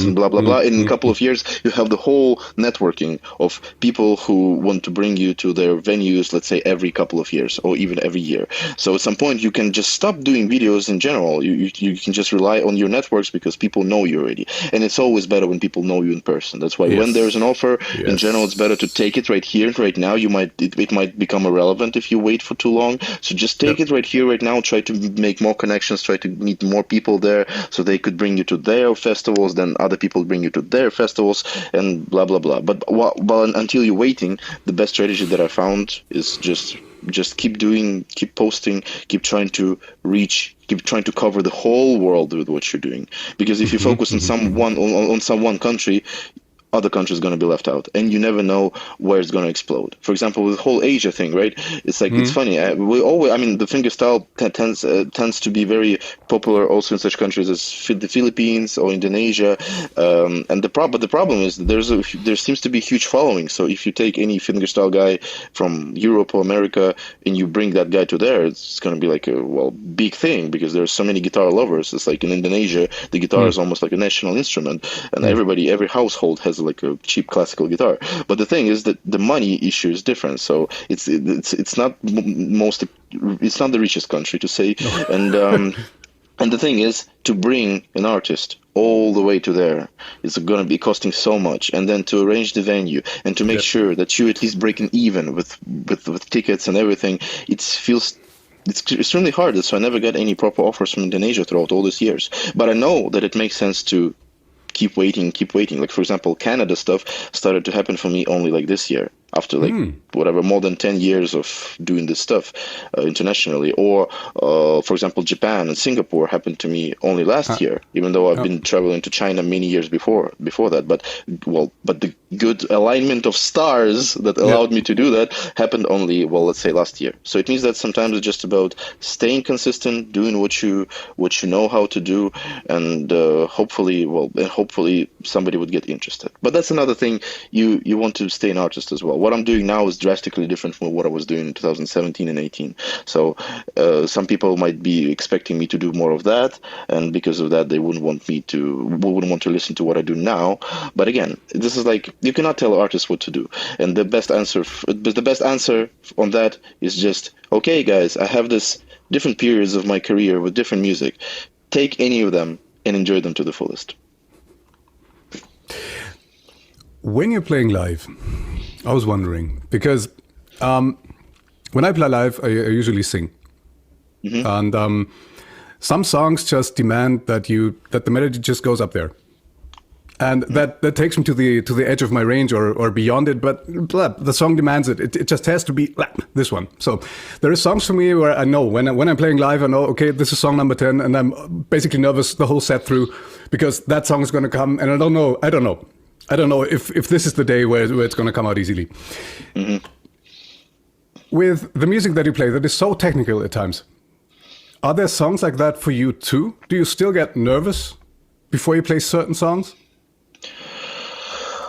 and blah, blah, blah. In a couple of years, you have the whole networking of people who want to bring you to their venues, let's say every couple of years or even every year. So at some point, you can just stop doing videos in general. You can just rely on your networks because people know you already. And it's always better when people know you in person. That's why when there's an offer, in general, it's better to take it right here, right now. It might become irrelevant if you wait for too long. So just take it right here, right now. Try to make more connections, try to meet more people there so they could bring you to their festivals, then other people bring you to their festivals, and blah, blah, blah. But until you're waiting, the best strategy that I found is just keep doing, keep posting, keep trying to cover the whole world with what you're doing. Because if you focus on some one country, other countries going to be left out, and you never know where it's going to explode. For example, with the whole Asia thing, right? It's like it's funny. The fingerstyle tends to be very popular also in such countries as the Philippines or Indonesia. And the problem is that there seems to be a huge following. So if you take any fingerstyle guy from Europe or America and you bring that guy to there, it's going to be like a big thing because there's so many guitar lovers. It's like in Indonesia, the guitar is almost like a national instrument, and every household has like a cheap classical guitar. But the thing is that the money issue is different. So it's not it's not the richest country to say, and the thing is to bring an artist all the way to there is going to be costing so much, and then to arrange the venue and to make sure that you at least breaking even with tickets and everything, it's extremely hard. So I never got any proper offers from Indonesia throughout all these years. But I know that it makes sense to keep waiting. Like, for example, Canada stuff started to happen for me only like this year, after like more than 10 years of doing this stuff internationally. Or for example, Japan and Singapore happened to me only last year, even though I've been traveling to China many years before that. But the good alignment of stars that allowed me to do that happened only, let's say last year. So it means that sometimes it's just about staying consistent, doing what you know how to do, and hopefully somebody would get interested. But that's another thing. You want to stay an artist as well. What I'm doing now is drastically different from what I was doing in 2017 and 18. So some people might be expecting me to do more of that, and because of that, they wouldn't want to listen to what I do now. But again, this is like, you cannot tell artists what to do, and the best answer on that is just, okay, guys, I have this different periods of my career with different music. Take any of them and enjoy them to the fullest. When you're playing live, I was wondering, because when I play live, I usually sing. And some songs just demand that the melody just goes up there. And that takes me to the edge of my range or beyond it, but the song demands it. It just has to be this one. So there are songs for me where I know when I'm playing live, I know, okay, this is song number 10, and I'm basically nervous the whole set through because that song is going to come, and I don't know if this is the day where it's going to come out easily. With the music that you play that is so technical at times, are there songs like that for you too? Do you still get nervous before you play certain songs?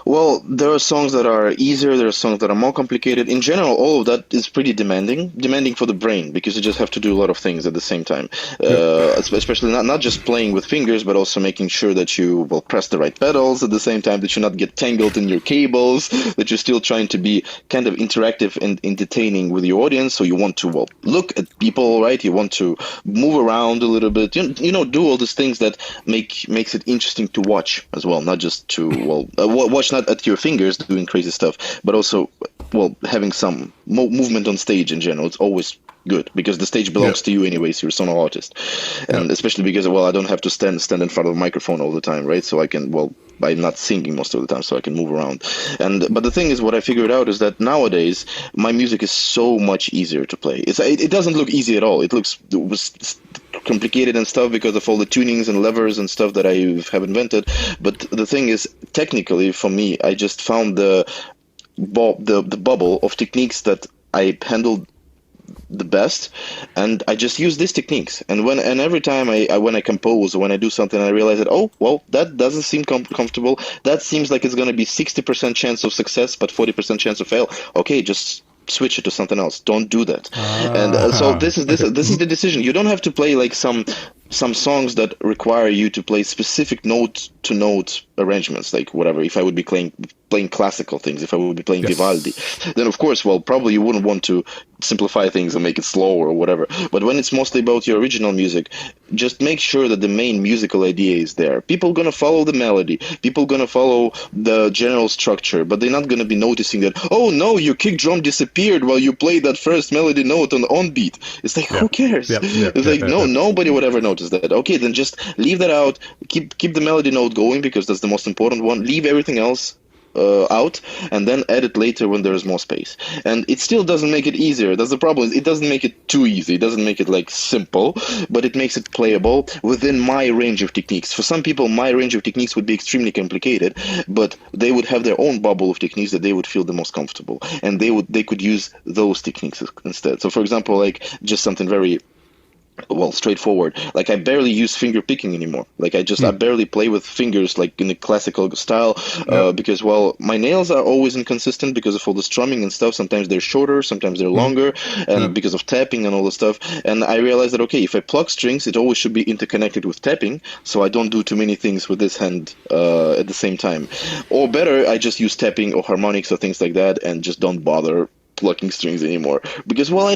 Well, there are songs that are easier, there are songs that are more complicated. In general, all of that is pretty demanding for the brain because you just have to do a lot of things at the same time. Especially not just playing with fingers, but also making sure that you will press the right pedals at the same time, that you not get tangled in your cables, that you're still trying to be kind of interactive and entertaining with your audience. So you want to, well, look at people, right? You want to move around a little bit, you know, do all these things that makes it interesting to watch as well, not just to, well, watch not at your fingers doing crazy stuff, but also, well, having some movement on stage in general. It's always good because the stage belongs to you anyways. You're a solo artist, and especially because, well, I don't have to stand in front of a microphone all the time, right? So I can, well, I'm not singing most of the time, so I can move around. But the thing is, what I figured out is that nowadays my music is so much easier to play. It doesn't look easy at all. It looks complicated and stuff because of all the tunings and levers and stuff that I have invented. But the thing is, technically, for me, I just found the bubble of techniques that I handled the best, and I just use these techniques. And every time when I compose or when I do something, I realize that, oh, well, that doesn't seem comfortable. That seems like it's going to be 60% chance of success, but 40% chance of fail. Okay, just switch it to something else. Don't do that. So this is the decision. You don't have to play like some songs that require you to play specific note to note arrangements, like whatever. If I would be playing classical things, if I would be playing Vivaldi, then of course, well, probably you wouldn't want to simplify things and make it slower or whatever. But when it's mostly about your original music, just make sure that the main musical idea is there. People gonna follow the melody, people gonna follow the general structure, but they're not gonna be noticing that, oh no, your kick drum disappeared while you played that first melody note on beat. It's like, who cares? It's like, nobody would ever notice that. Okay, then just leave that out. Keep the melody note going because that's the most important one. Leave everything else out, and then add it later when there is more space. And it still doesn't make it easier. That's the problem. It doesn't make it too easy. It doesn't make it like simple, but it makes it playable within my range of techniques. For some people, my range of techniques would be extremely complicated, but they would have their own bubble of techniques that they would feel the most comfortable, and they could use those techniques instead. So for example, like just something very, well, straightforward. Like I barely use finger picking anymore. Like I barely play with fingers like in the classical style because, well, my nails are always inconsistent because of all the strumming and stuff. Sometimes they're shorter, sometimes they're longer, and because of tapping and all the stuff. And I realized that, okay, if I pluck strings, it always should be interconnected with tapping, so I don't do too many things with this hand at the same time. Or better, I just use tapping or harmonics or things like that and just don't bother plucking strings anymore because, well,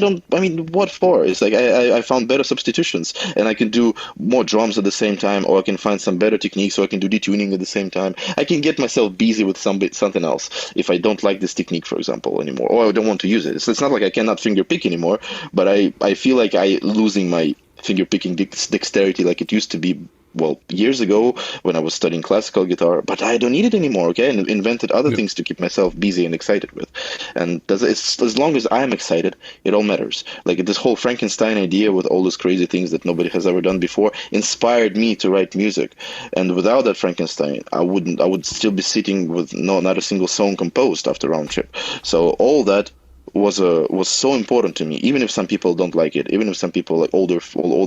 what for? It's like I found better substitutions, and I can do more drums at the same time, or I can find some better techniques, so I can do detuning at the same time. I can get myself busy with something else if I don't like this technique, for example, anymore, or I don't want to use it. So it's not like I cannot finger pick anymore, but I feel like I losing my finger picking dexterity like it used to be, well, years ago when I was studying classical guitar, but I don't need it anymore, okay? And invented other things to keep myself busy and excited with. And as long as I'm excited, it all matters. Like this whole Frankenstein idea with all those crazy things that nobody has ever done before inspired me to write music. And without that Frankenstein, I would still be sitting with not a single song composed after Round Trip. So all that was so important to me, even if some people don't like it, even if some people, like older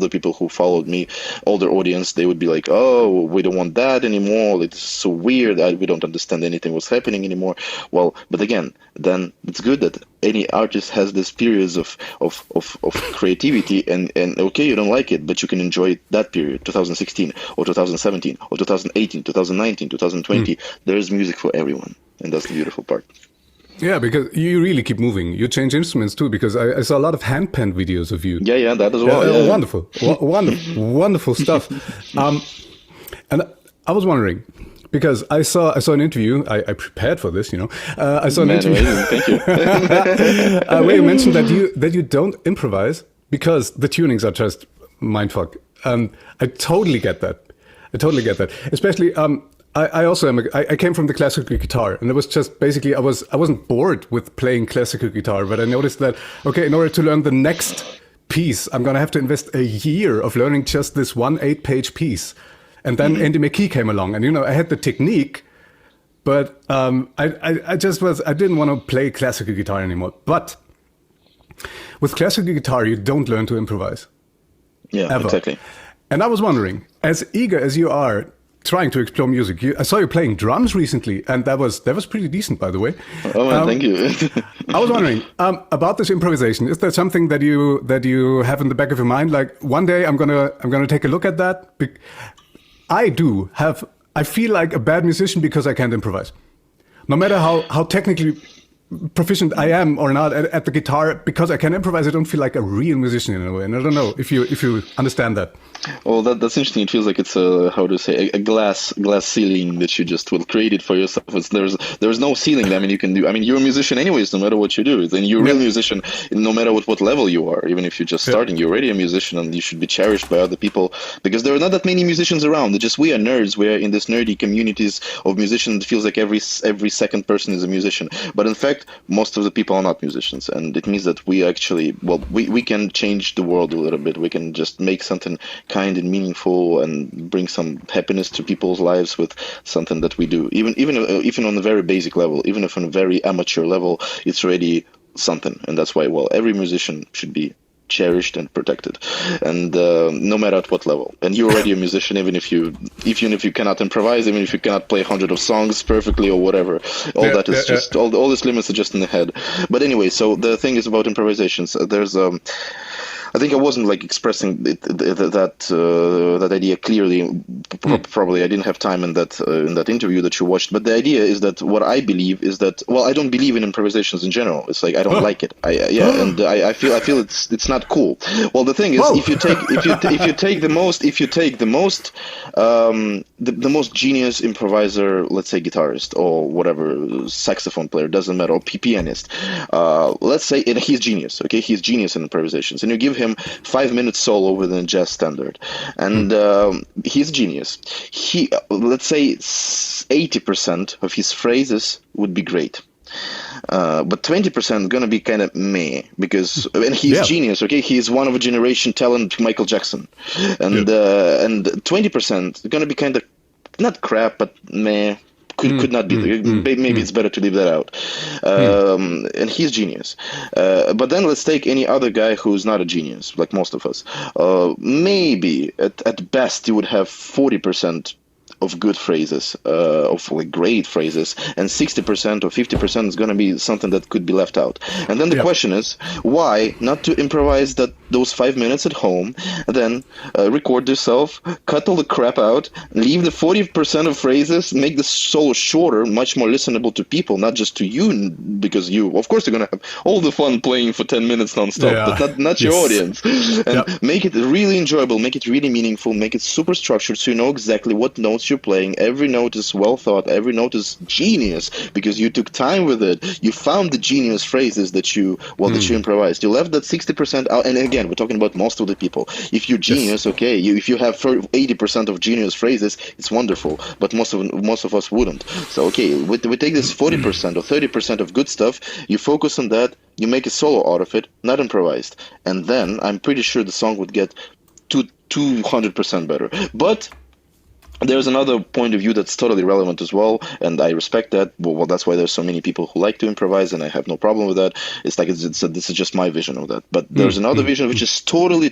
people who followed me, older audience, they would be like, oh, we don't want that anymore, it's so weird, we don't understand anything what's happening anymore. Well, but again, then it's good that any artist has these periods of creativity, and okay, you don't like it, but you can enjoy that period, 2016 or 2017 or 2018, 2019, 2020. There's music for everyone, and that's the beautiful part. Yeah, because you really keep moving. You change instruments too, because I saw a lot of hand-pan videos of you. Yeah, that as well. Yeah. Wonderful, wonderful stuff. And I was wondering, because I saw an interview. I prepared for this, I saw an interview. Thank you. Where you mentioned that you don't improvise because the tunings are just mindfuck. I totally get that. Especially. I also am. I came from the classical guitar, and it was just basically I wasn't bored with playing classical guitar, but I noticed that, okay, in order to learn the next piece, I'm gonna have to invest a year of learning just this 1 8-page piece, and then Andy McKee came along, and I had the technique, but I didn't want to play classical guitar anymore. But with classical guitar, you don't learn to improvise. Yeah, ever. Exactly. And I was wondering, as eager as you are trying to explore music. I saw you playing drums recently, and that was pretty decent, by the way. Oh, man, thank you. I was wondering about this improvisation. Is there something that you have in the back of your mind? Like, one day I'm gonna take a look at that. I feel like a bad musician because I can't improvise. No matter how technically proficient I am or not at the guitar, because I can improvise, I don't feel like a real musician in a way. And I don't know if you understand that. Well, that's interesting. It feels like it's a glass ceiling that you just will create it for yourself. There's no ceiling. I mean, you can do. I mean, you're a musician anyways, no matter what you do. Then you're a real musician, no matter what level you are. Even if you're just starting, you're already a musician, and you should be cherished by other people because there are not that many musicians around. We are nerds. We are in this nerdy communities of musicians. It feels like every second person is a musician, but in fact, most of the people are not musicians, and it means that we actually, we can change the world a little bit. We can just make something kind and meaningful and bring some happiness to people's lives with something that we do. Even on a very basic level, even if on a very amateur level, it's already something. And that's why, every musician should be cherished and protected, and no matter at what level. And you're already a musician, even if you cannot improvise, even if you cannot play 100 of songs perfectly or whatever. All these limits are just in the head. But anyway, so the thing is about improvisations. There's I think I wasn't like expressing that idea clearly. Probably I didn't have time in that interview that you watched. But the idea is that what I believe is that I don't believe in improvisations in general. It's like I don't like it. And I feel it's not cool. Well, the thing is, if you take the most genius improviser, let's say guitarist or whatever, saxophone player, doesn't matter, or pianist, let's say he's genius. Okay, he's genius in improvisations, and you give him 5 minutes solo within a jazz standard, and he's genius. Let's say 80% of his phrases would be great, but 20% is gonna be kind of meh, and he's genius. Okay, he's one of a generation talent, Michael Jackson, and 20% is gonna be kind of not crap, but meh. Could not be. Maybe it's better to leave that out. And he's genius. But then let's take any other guy who's not a genius, like most of us. Maybe at best you would have 40% of good phrases, of like great phrases, and 60% or 50% is going to be something that could be left out. And then the question is, why not to improvise those 5 minutes at home, and then record yourself, cut all the crap out, leave the 40% of phrases, make the solo shorter, much more listenable to people, not just to you, because you, of course, you're going to have all the fun playing for 10 minutes nonstop, but not your audience. And make it really enjoyable, make it really meaningful, make it super structured so you know exactly what notes you're playing. Every note is well thought, every note is genius because you took time with it. You found the genius phrases that you improvised. You left that 60% out, and again, we're talking about most of the people. If you're genius, okay, if you have 80% of genius phrases, it's wonderful, but most of us wouldn't. So okay, we take this 40% or 30% of good stuff, you focus on that, you make a solo out of it, not improvised, and then I'm pretty sure the song would get 200% better. But there's another point of view that's totally relevant as well, and I respect that. Well, that's why there's so many people who like to improvise, and I have no problem with that. It's like this is just my vision of that. But there's another vision which is totally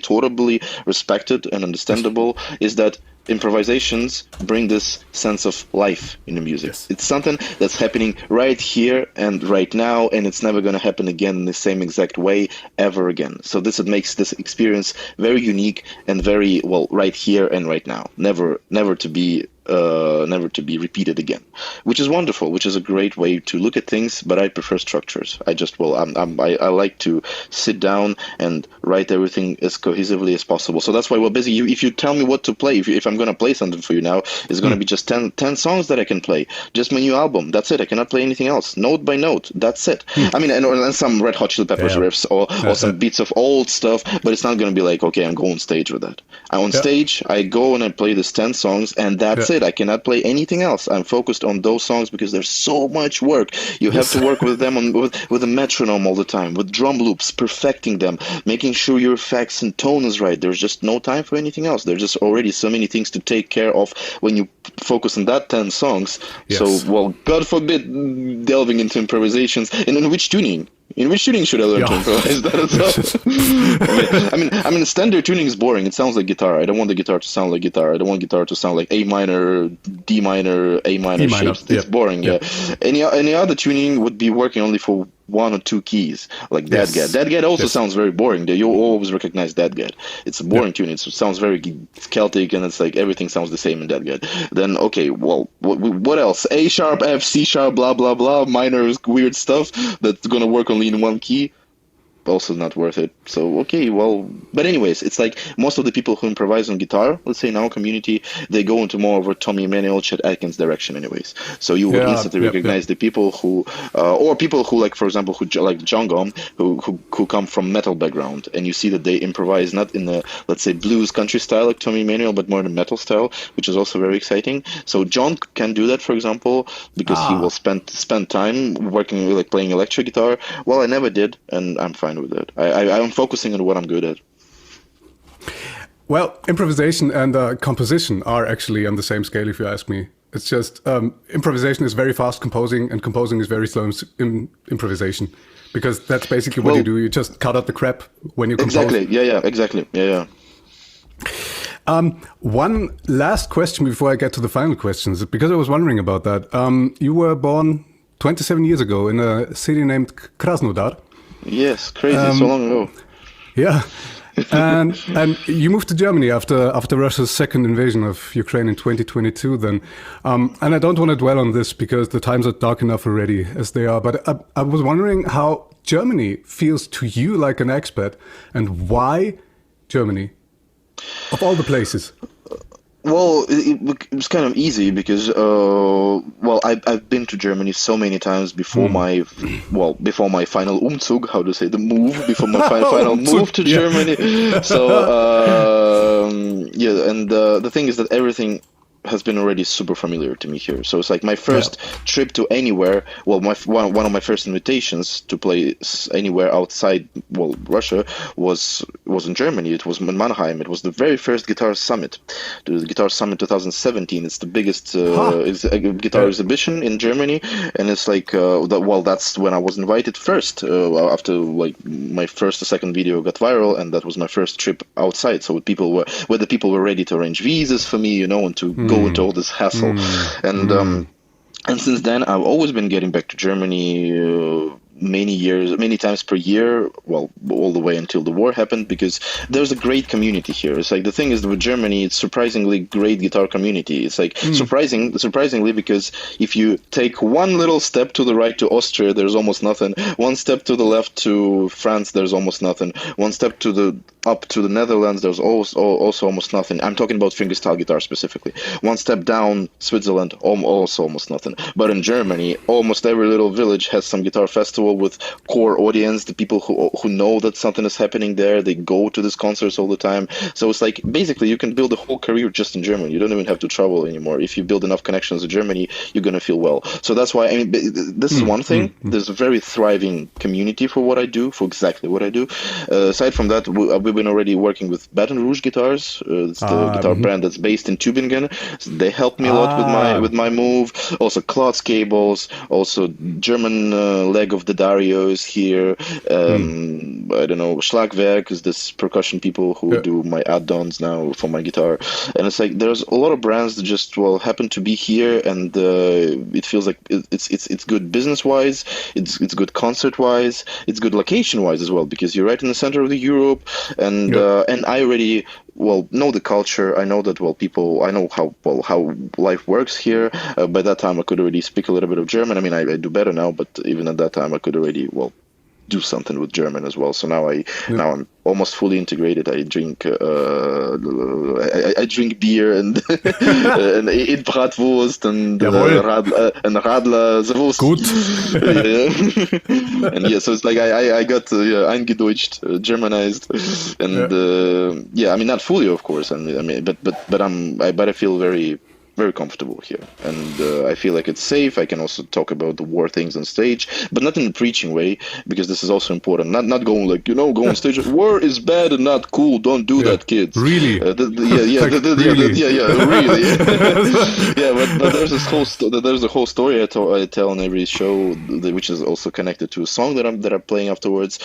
respected and understandable, is that improvisations bring this sense of life in the music. Yes. It's something that's happening right here and right now, and it's never going to happen again in the same exact way ever again. So this makes this experience very unique and very right here and right now. Never to be repeated again, which is wonderful, which is a great way to look at things. But I prefer structures. I like to sit down and write everything as cohesively as possible. So that's why basically, if you tell me what to play, if I'm going to play something for you now, it's going to be just 10 songs that I can play, just my new album. That's it. I cannot play anything else, note by note. That's it. I mean, and some Red Hot Chili Peppers riffs or some beats of old stuff, but it's not going to be like, okay, I'm going on stage with that. On stage, I go and I play these 10 songs, and that's it. I cannot play anything else. I'm focused on those songs because there's so much work. You have to work with them with a metronome all the time, with drum loops, perfecting them, making sure your effects and tone is right. There's just no time for anything else. There's just already so many things to take care of when you focus on that 10 songs. Yes. So, God forbid delving into improvisations. And in which tuning? In which tuning should I learn to improvise that as well? I mean, standard tuning is boring. It sounds like guitar. I don't want the guitar to sound like guitar. I don't want guitar to sound like A minor, D minor, A minor shapes. It's boring. Yeah. Any other tuning would be working only for one or two keys, like DADGAD. DADGAD also sounds very boring. You always recognize DADGAD. It's a boring tune. It sounds very Celtic, and it's like everything sounds the same in DADGAD. Then, okay, well, what else? A sharp, F, C sharp, blah, blah, blah, minor weird stuff that's going to work only in one key. Also not worth it. So, okay, well, but anyways, it's like most of the people who improvise on guitar, let's say in our community, they go into more of a Tommy Emmanuel, Chet Atkins direction anyways. So you would instantly recognize the people who, or people who, like, for example, who like Django, who come from metal background, and you see that they improvise not in the, let's say, blues country style like Tommy Emmanuel, but more in the metal style, which is also very exciting. So John can do that, for example, because he will spend time working, like playing electric guitar. Well, I never did, and I'm fine with it. I'm focusing on what I'm good at. Well, improvisation and composition are actually on the same scale, if you ask me. It's just improvisation is very fast composing, and composing is very slow in improvisation, because that's basically what you do. You just cut out the crap when you compose. Exactly. One last question before I get to the final questions, because I was wondering about that. You were born 27 years ago in a city named Krasnodar. Yes, crazy, so long ago. Yeah, and you moved to Germany after Russia's second invasion of Ukraine in 2022. Then, and I don't want to dwell on this because the times are dark enough already as they are. But I was wondering how Germany feels to you like an expat, and why Germany, of all the places. Well, it was kind of easy because, I've been to Germany so many times before my final Umzug, how to say, the move, before my final move to Germany. So, and the thing is that everything has been already super familiar to me here. So it's like my first trip to anywhere. Well, one of my first invitations to play anywhere outside Russia was in Germany. It was in Mannheim. It was the very first Guitar Summit, the Guitar Summit 2017. It's the biggest guitar exhibition in Germany, and it's like that's when I was invited first after like my first or second video got viral, and that was my first trip outside. So people were ready to arrange visas for me, and to go into all this hassle. And since then, I've always been getting back to Germany many times per year, well, all the way until the war happened, because there's a great community here. It's like the thing is with Germany, it's surprisingly great guitar community. It's like surprisingly, because if you take one little step to the right to Austria, there's almost nothing. One step to the left to France, there's almost nothing. One step up to the Netherlands, there's also almost nothing. I'm talking about fingerstyle guitar specifically. One step down, Switzerland, also almost nothing. But in Germany, almost every little village has some guitar festival with core audience, the people who know that something is happening there, they go to these concerts all the time. So it's like basically you can build a whole career just in Germany. You don't even have to travel anymore. If you build enough connections in Germany, you're gonna feel well. So that's why, I mean, this is one thing. There's a very thriving community for what I do, for exactly what I do. Aside from that, we've been already working with Baton Rouge Guitars. It's the guitar brand that's based in Tübingen. So they helped me a lot with my move. Also Klotz cables, also German leg of the Darios here. I don't know, Schlagwerk is this percussion people who do my add-ons now for my guitar. And it's like there's a lot of brands that just happen to be here, and it feels like it's good business-wise, it's good concert-wise, it's good location-wise as well, because you're right in the center of the Europe, and I already know the culture. I know that people. I know how life works here. By that time, I could already speak a little bit of German. I mean, I do better now, but even at that time, I could already do something with German as well. So now I'm almost fully integrated. I drink I drink beer and and eat bratwurst and Radler Wurst. Gut. And so it's like I got eingedeutscht, Germanized, and I mean not fully, of course. I mean, but I feel very very comfortable here, and I feel like it's safe. I can also talk about the war things on stage, but not in a preaching way, because this is also important. Not going like, go on stage. War is bad and not cool. Don't do that, kids. Really? Really? Really. But there's a whole story I tell on every show, which is also connected to a song that I'm playing afterwards.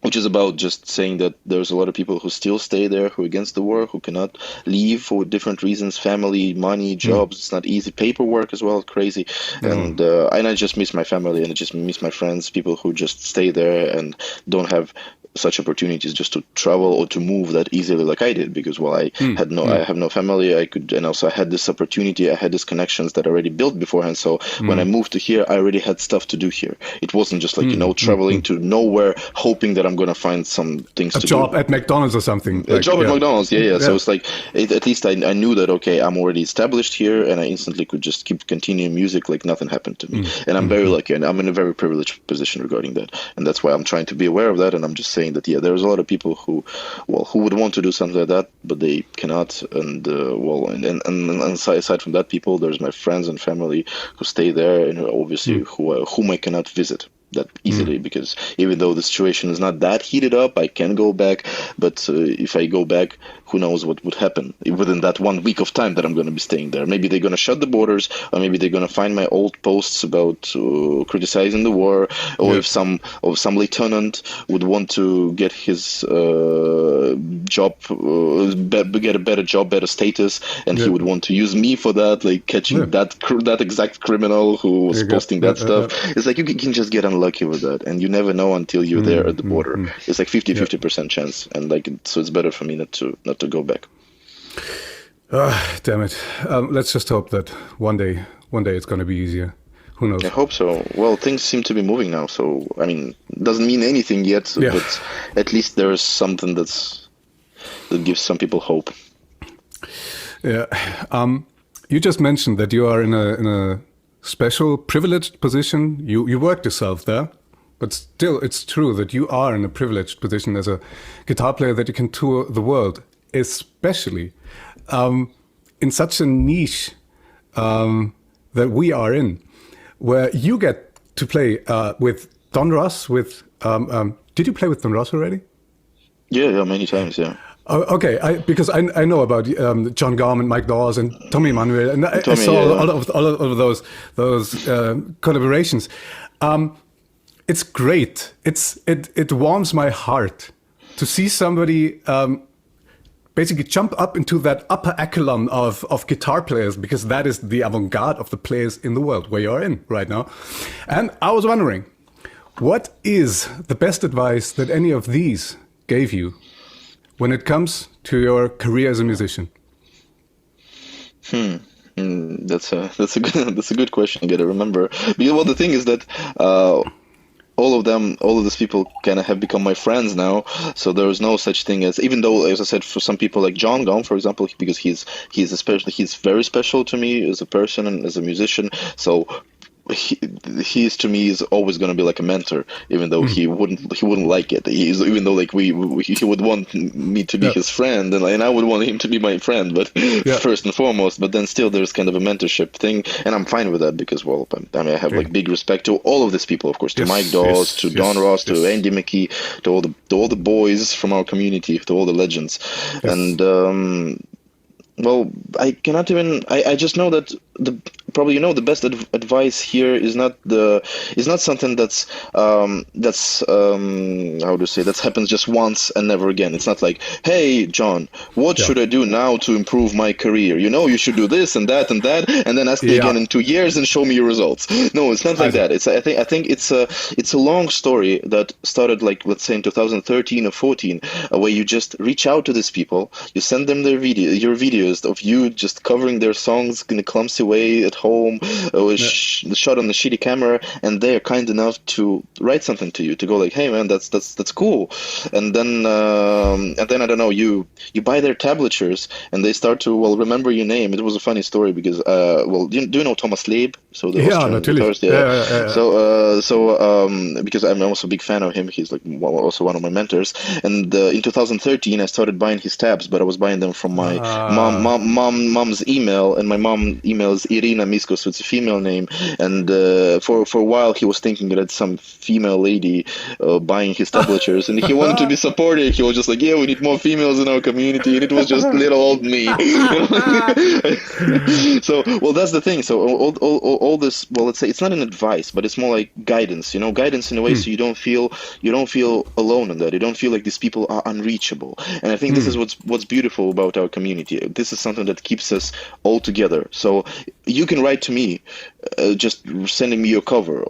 Which is about just saying that there's a lot of people who still stay there, who are against the war, who cannot leave for different reasons, family, money, jobs. It's not easy, paperwork as well, crazy. And I just miss my family, and I just miss my friends, people who just stay there and don't have such opportunities just to travel or to move that easily like I did, because I have no family. And also I had this opportunity, I had these connections that I already built beforehand. So when I moved to here, I already had stuff to do here. It wasn't just like traveling to nowhere hoping that I'm gonna find some things to do. A job at McDonald's or something. A job at McDonald's, So it's like at least I knew that I'm already established here, and I instantly could just keep continuing music like nothing happened to me. And I'm very lucky, and I'm in a very privileged position regarding that, and that's why I'm trying to be aware of that. And I'm just saying that there's a lot of people who would want to do something like that, but they cannot. And aside from that, people, there's my friends and family who stay there, and obviously whom I cannot visit that easily, because even though the situation is not that heated up, I can go back. But if I go back, who knows what would happen within that 1 week of time that I'm going to be staying there. Maybe they're going to shut the borders, or maybe they're going to find my old posts about criticizing the war, or if some lieutenant would want to get his job, get a better job, better status, and he would want to use me for that, like catching that exact criminal who was posting that stuff. It's like you can just get unlucky with that, and you never know until you're there at the border. It's like 50% chance, and so it's better for me not to go back. Damn it. Let's just hope that one day it's going to be easier. Who knows? I hope so. Well, things seem to be moving now, so I mean, doesn't mean anything yet, but at least there is something that gives some people hope. Yeah. You just mentioned that you are in a special, privileged position. You worked yourself there, but still, it's true that you are in a privileged position as a guitar player, that you can tour the world, especially in such a niche that we are in, where you get to play with Don Ross. Did you play with Don Ross already? Yeah, many times, yeah. Oh, okay, because I know about John Gorman, Mike Dawes, and Tommy Emmanuel, and I saw all of those collaborations. It's great. It warms my heart to see somebody basically jump up into that upper echelon of guitar players, because that is the avant-garde of the players in the world where you're in right now. And I was wondering, what is the best advice that any of these gave you when it comes to your career as a musician? That's a good question. I gotta remember. Because the thing is that all of these people kind of have become my friends now. So there is no such thing as, even though, as I said, for some people like John Gone, for example, because he's very special to me as a person and as a musician. So he's to me is always going to be like a mentor, even though he wouldn't like it. Even though like he would want me to be his friend, and I would want him to be my friend, but first and foremost. But then still, there's kind of a mentorship thing, and I'm fine with that, because I have like big respect to all of these people, of course, to Mike Dawes, to Don Ross, to Andy McKee, to all the boys from our community, to all the legends, and. Well, I cannot even. I just know that the best advice here is not something that's how to say, that happens just once and never again. It's not like, hey John, what should I do now to improve my career? You should do this and that, and then ask me again in 2 years and show me your results. No, it's not like that. I think it's a long story that started, like, let's say in 2013 or 14, where you just reach out to these people, you send them your videos of you just covering their songs in a clumsy way at home, shot on the shitty camera, and they're kind enough to write something to you, to go like, hey man, that's cool. And then I don't know, you buy their tablatures, and they start to remember your name. It was a funny story because do you know Thomas Leib? So the Austrian guitarist, So because I'm also a big fan of him, he's like also one of my mentors. And in 2013, I started buying his tabs, but I was buying them from my mom's email, and my mom email is Irina Misko, so it's a female name. And for a while, he was thinking that it's some female lady buying his tablatures, and he wanted to be supportive. He was just like, yeah, we need more females in our community, and it was just little old me. So, that's the thing. So all this, let's say it's not an advice, but it's more like guidance. Guidance in a way, so you don't feel alone in that. You don't feel like these people are unreachable. And I think this is what's beautiful about our community. This is something that keeps us all together. So you can write to me, just sending me your cover,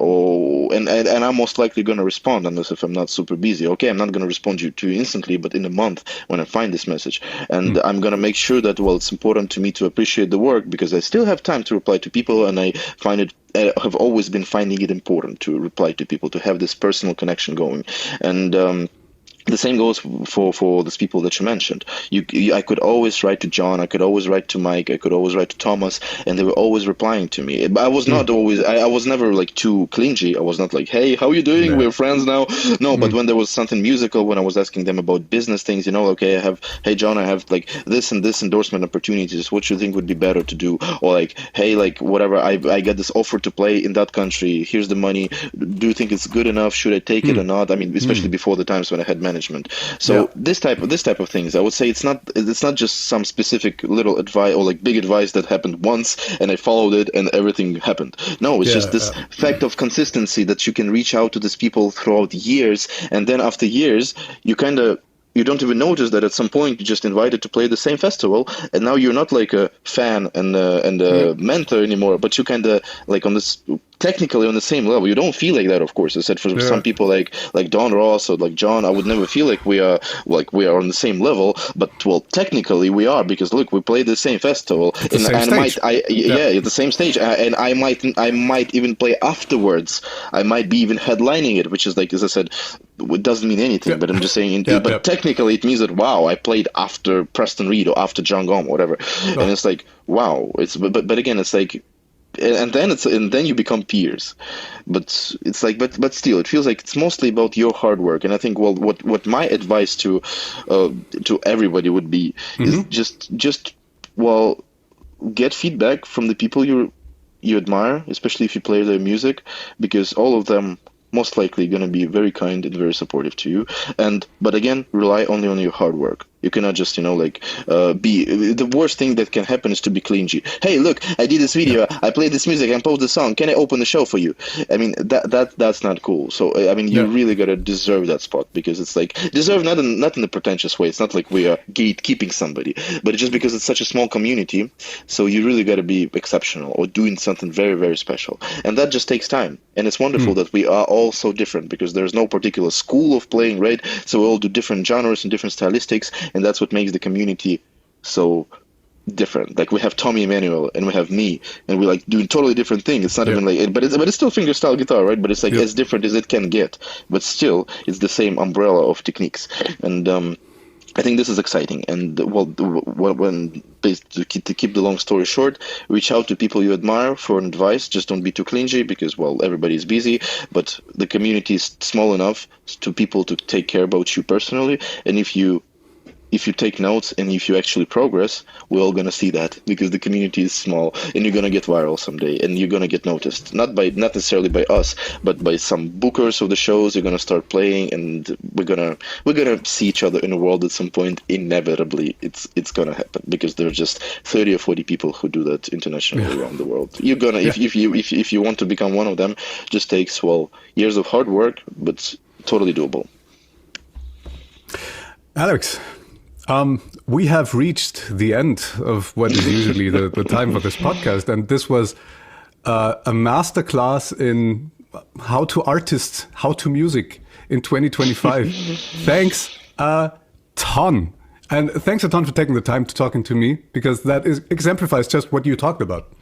and I'm most likely going to respond, unless if I'm not super busy. Okay, I'm not going to respond to you instantly, but in a month when I find this message, and I'm going to make sure that it's important to me to appreciate the work, because I still have time to reply to people, and I have always been finding it important to reply to people, to have this personal connection going. And the same goes for these people that you mentioned. I could always write to John, I could always write to Mike, I could always write to Thomas, and they were always replying to me. I was not always, I was never like too clingy. I was not like, hey, how are you doing? We're friends now. No, but when there was something musical, when I was asking them about business things, okay, hey John, I have like this and this endorsement opportunities. What do you think would be better to do? Or like, hey, like whatever, I got this offer to play in that country. Here's the money. Do you think it's good enough? Should I take it or not? I mean, especially before the times when I had management. So this type of things, I would say it's not just some specific little advice or like big advice that happened once and I followed it and everything happened. No, it's just this fact of consistency that you can reach out to these people throughout years, and then after years you don't even notice that at some point you just invited to play the same festival, and now you're not like a fan and a mentor anymore, but you kind of like technically on the same level. You don't feel like that, of course. I said for some people like Don Ross or like John, I would never feel like we are on the same level, but technically we are, because look, we played the same festival at the same stage, and I might even play afterwards. I might be even headlining it, which is like, as I said, it doesn't mean anything, but I'm just saying, but technically it means that, wow, I played after Preston Reed or after John Gom or whatever. And it's like, wow, but again, it's like, and then you become peers, but it's like, but still, it feels like it's mostly about your hard work. And I think, what my advice to everybody would be is just get feedback from the people you admire, especially if you play their music, because all of them most likely going to be very kind and very supportive to you. But again, rely only on your hard work. You cannot just, be, the worst thing that can happen is to be clingy. Hey, look, I did this video, I played this music, I posted the song, can I open the show for you? I mean, that's not cool. So, I mean, you really got to deserve that spot, because it's like, deserve not in a pretentious way. It's not like we are gatekeeping somebody, but just because it's such a small community, so you really got to be exceptional or doing something very, very special. And that just takes time. And it's wonderful that we are all so different, because there's no particular school of playing, right? So we all do different genres and different stylistics, and that's what makes the community so different. Like, we have Tommy Emmanuel and we have me, and we're like doing totally different things. It's not even like, but it's still fingerstyle guitar, right? But it's like as different as it can get, but still it's the same umbrella of techniques. And I think this is exciting. And to keep the long story short, reach out to people you admire for advice. Just don't be too clingy, because everybody's busy, but the community is small enough to people to take care about you personally. And if you take notes and if you actually progress, we're all going to see that, because the community is small, and you're going to get viral someday, and you're going to get noticed, not necessarily by us, but by some bookers of the shows. You're going to start playing, and we're going to see each other in the world at some point. Inevitably, it's going to happen, because there are just 30 or 40 people who do that internationally around the world. You're going to, if you want to become one of them, just takes, years of hard work, but totally doable. Alex, we have reached the end of what is usually the time for this podcast, and this was a masterclass in how to artist, how to music in 2025. Thanks a ton. And thanks a ton for taking the time to talking to me, because that exemplifies just what you talked about.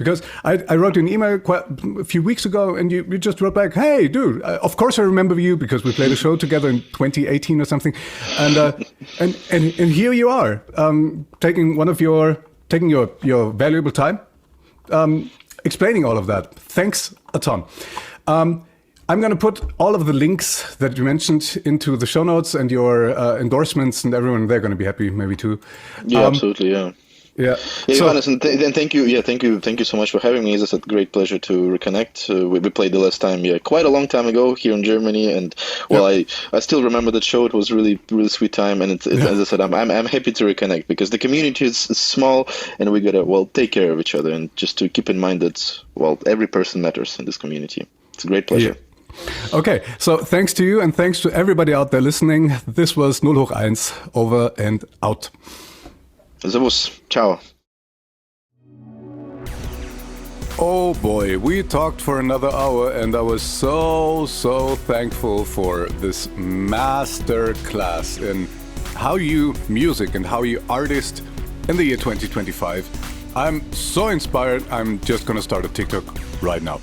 Because I wrote you an email quite a few weeks ago, and you just wrote back, "Hey, dude, of course I remember you because we played a show together in 2018 or something." And here you are, taking your valuable time, explaining all of that. Thanks a ton. I'm going to put all of the links that you mentioned into the show notes, and your endorsements, and everyone, they're going to be happy maybe too. Yeah, absolutely, yeah. Yeah. Johannes, and thank you. Yeah, thank you so much for having me. It's a great pleasure to reconnect. We played the last time, quite a long time ago here in Germany, and I still remember that show. It was really sweet time, and as I said, I'm happy to reconnect because the community is small, and we gotta take care of each other, and just to keep in mind that every person matters in this community. It's a great pleasure. Yeah. Okay, so thanks to you, and thanks to everybody out there listening. This was Nullhocheins, over and out. Servus. Ciao. Oh boy, we talked for another hour, and I was so thankful for this master class in how you music and how you artist in the year 2025. I'm so inspired, I'm just gonna start a TikTok right now.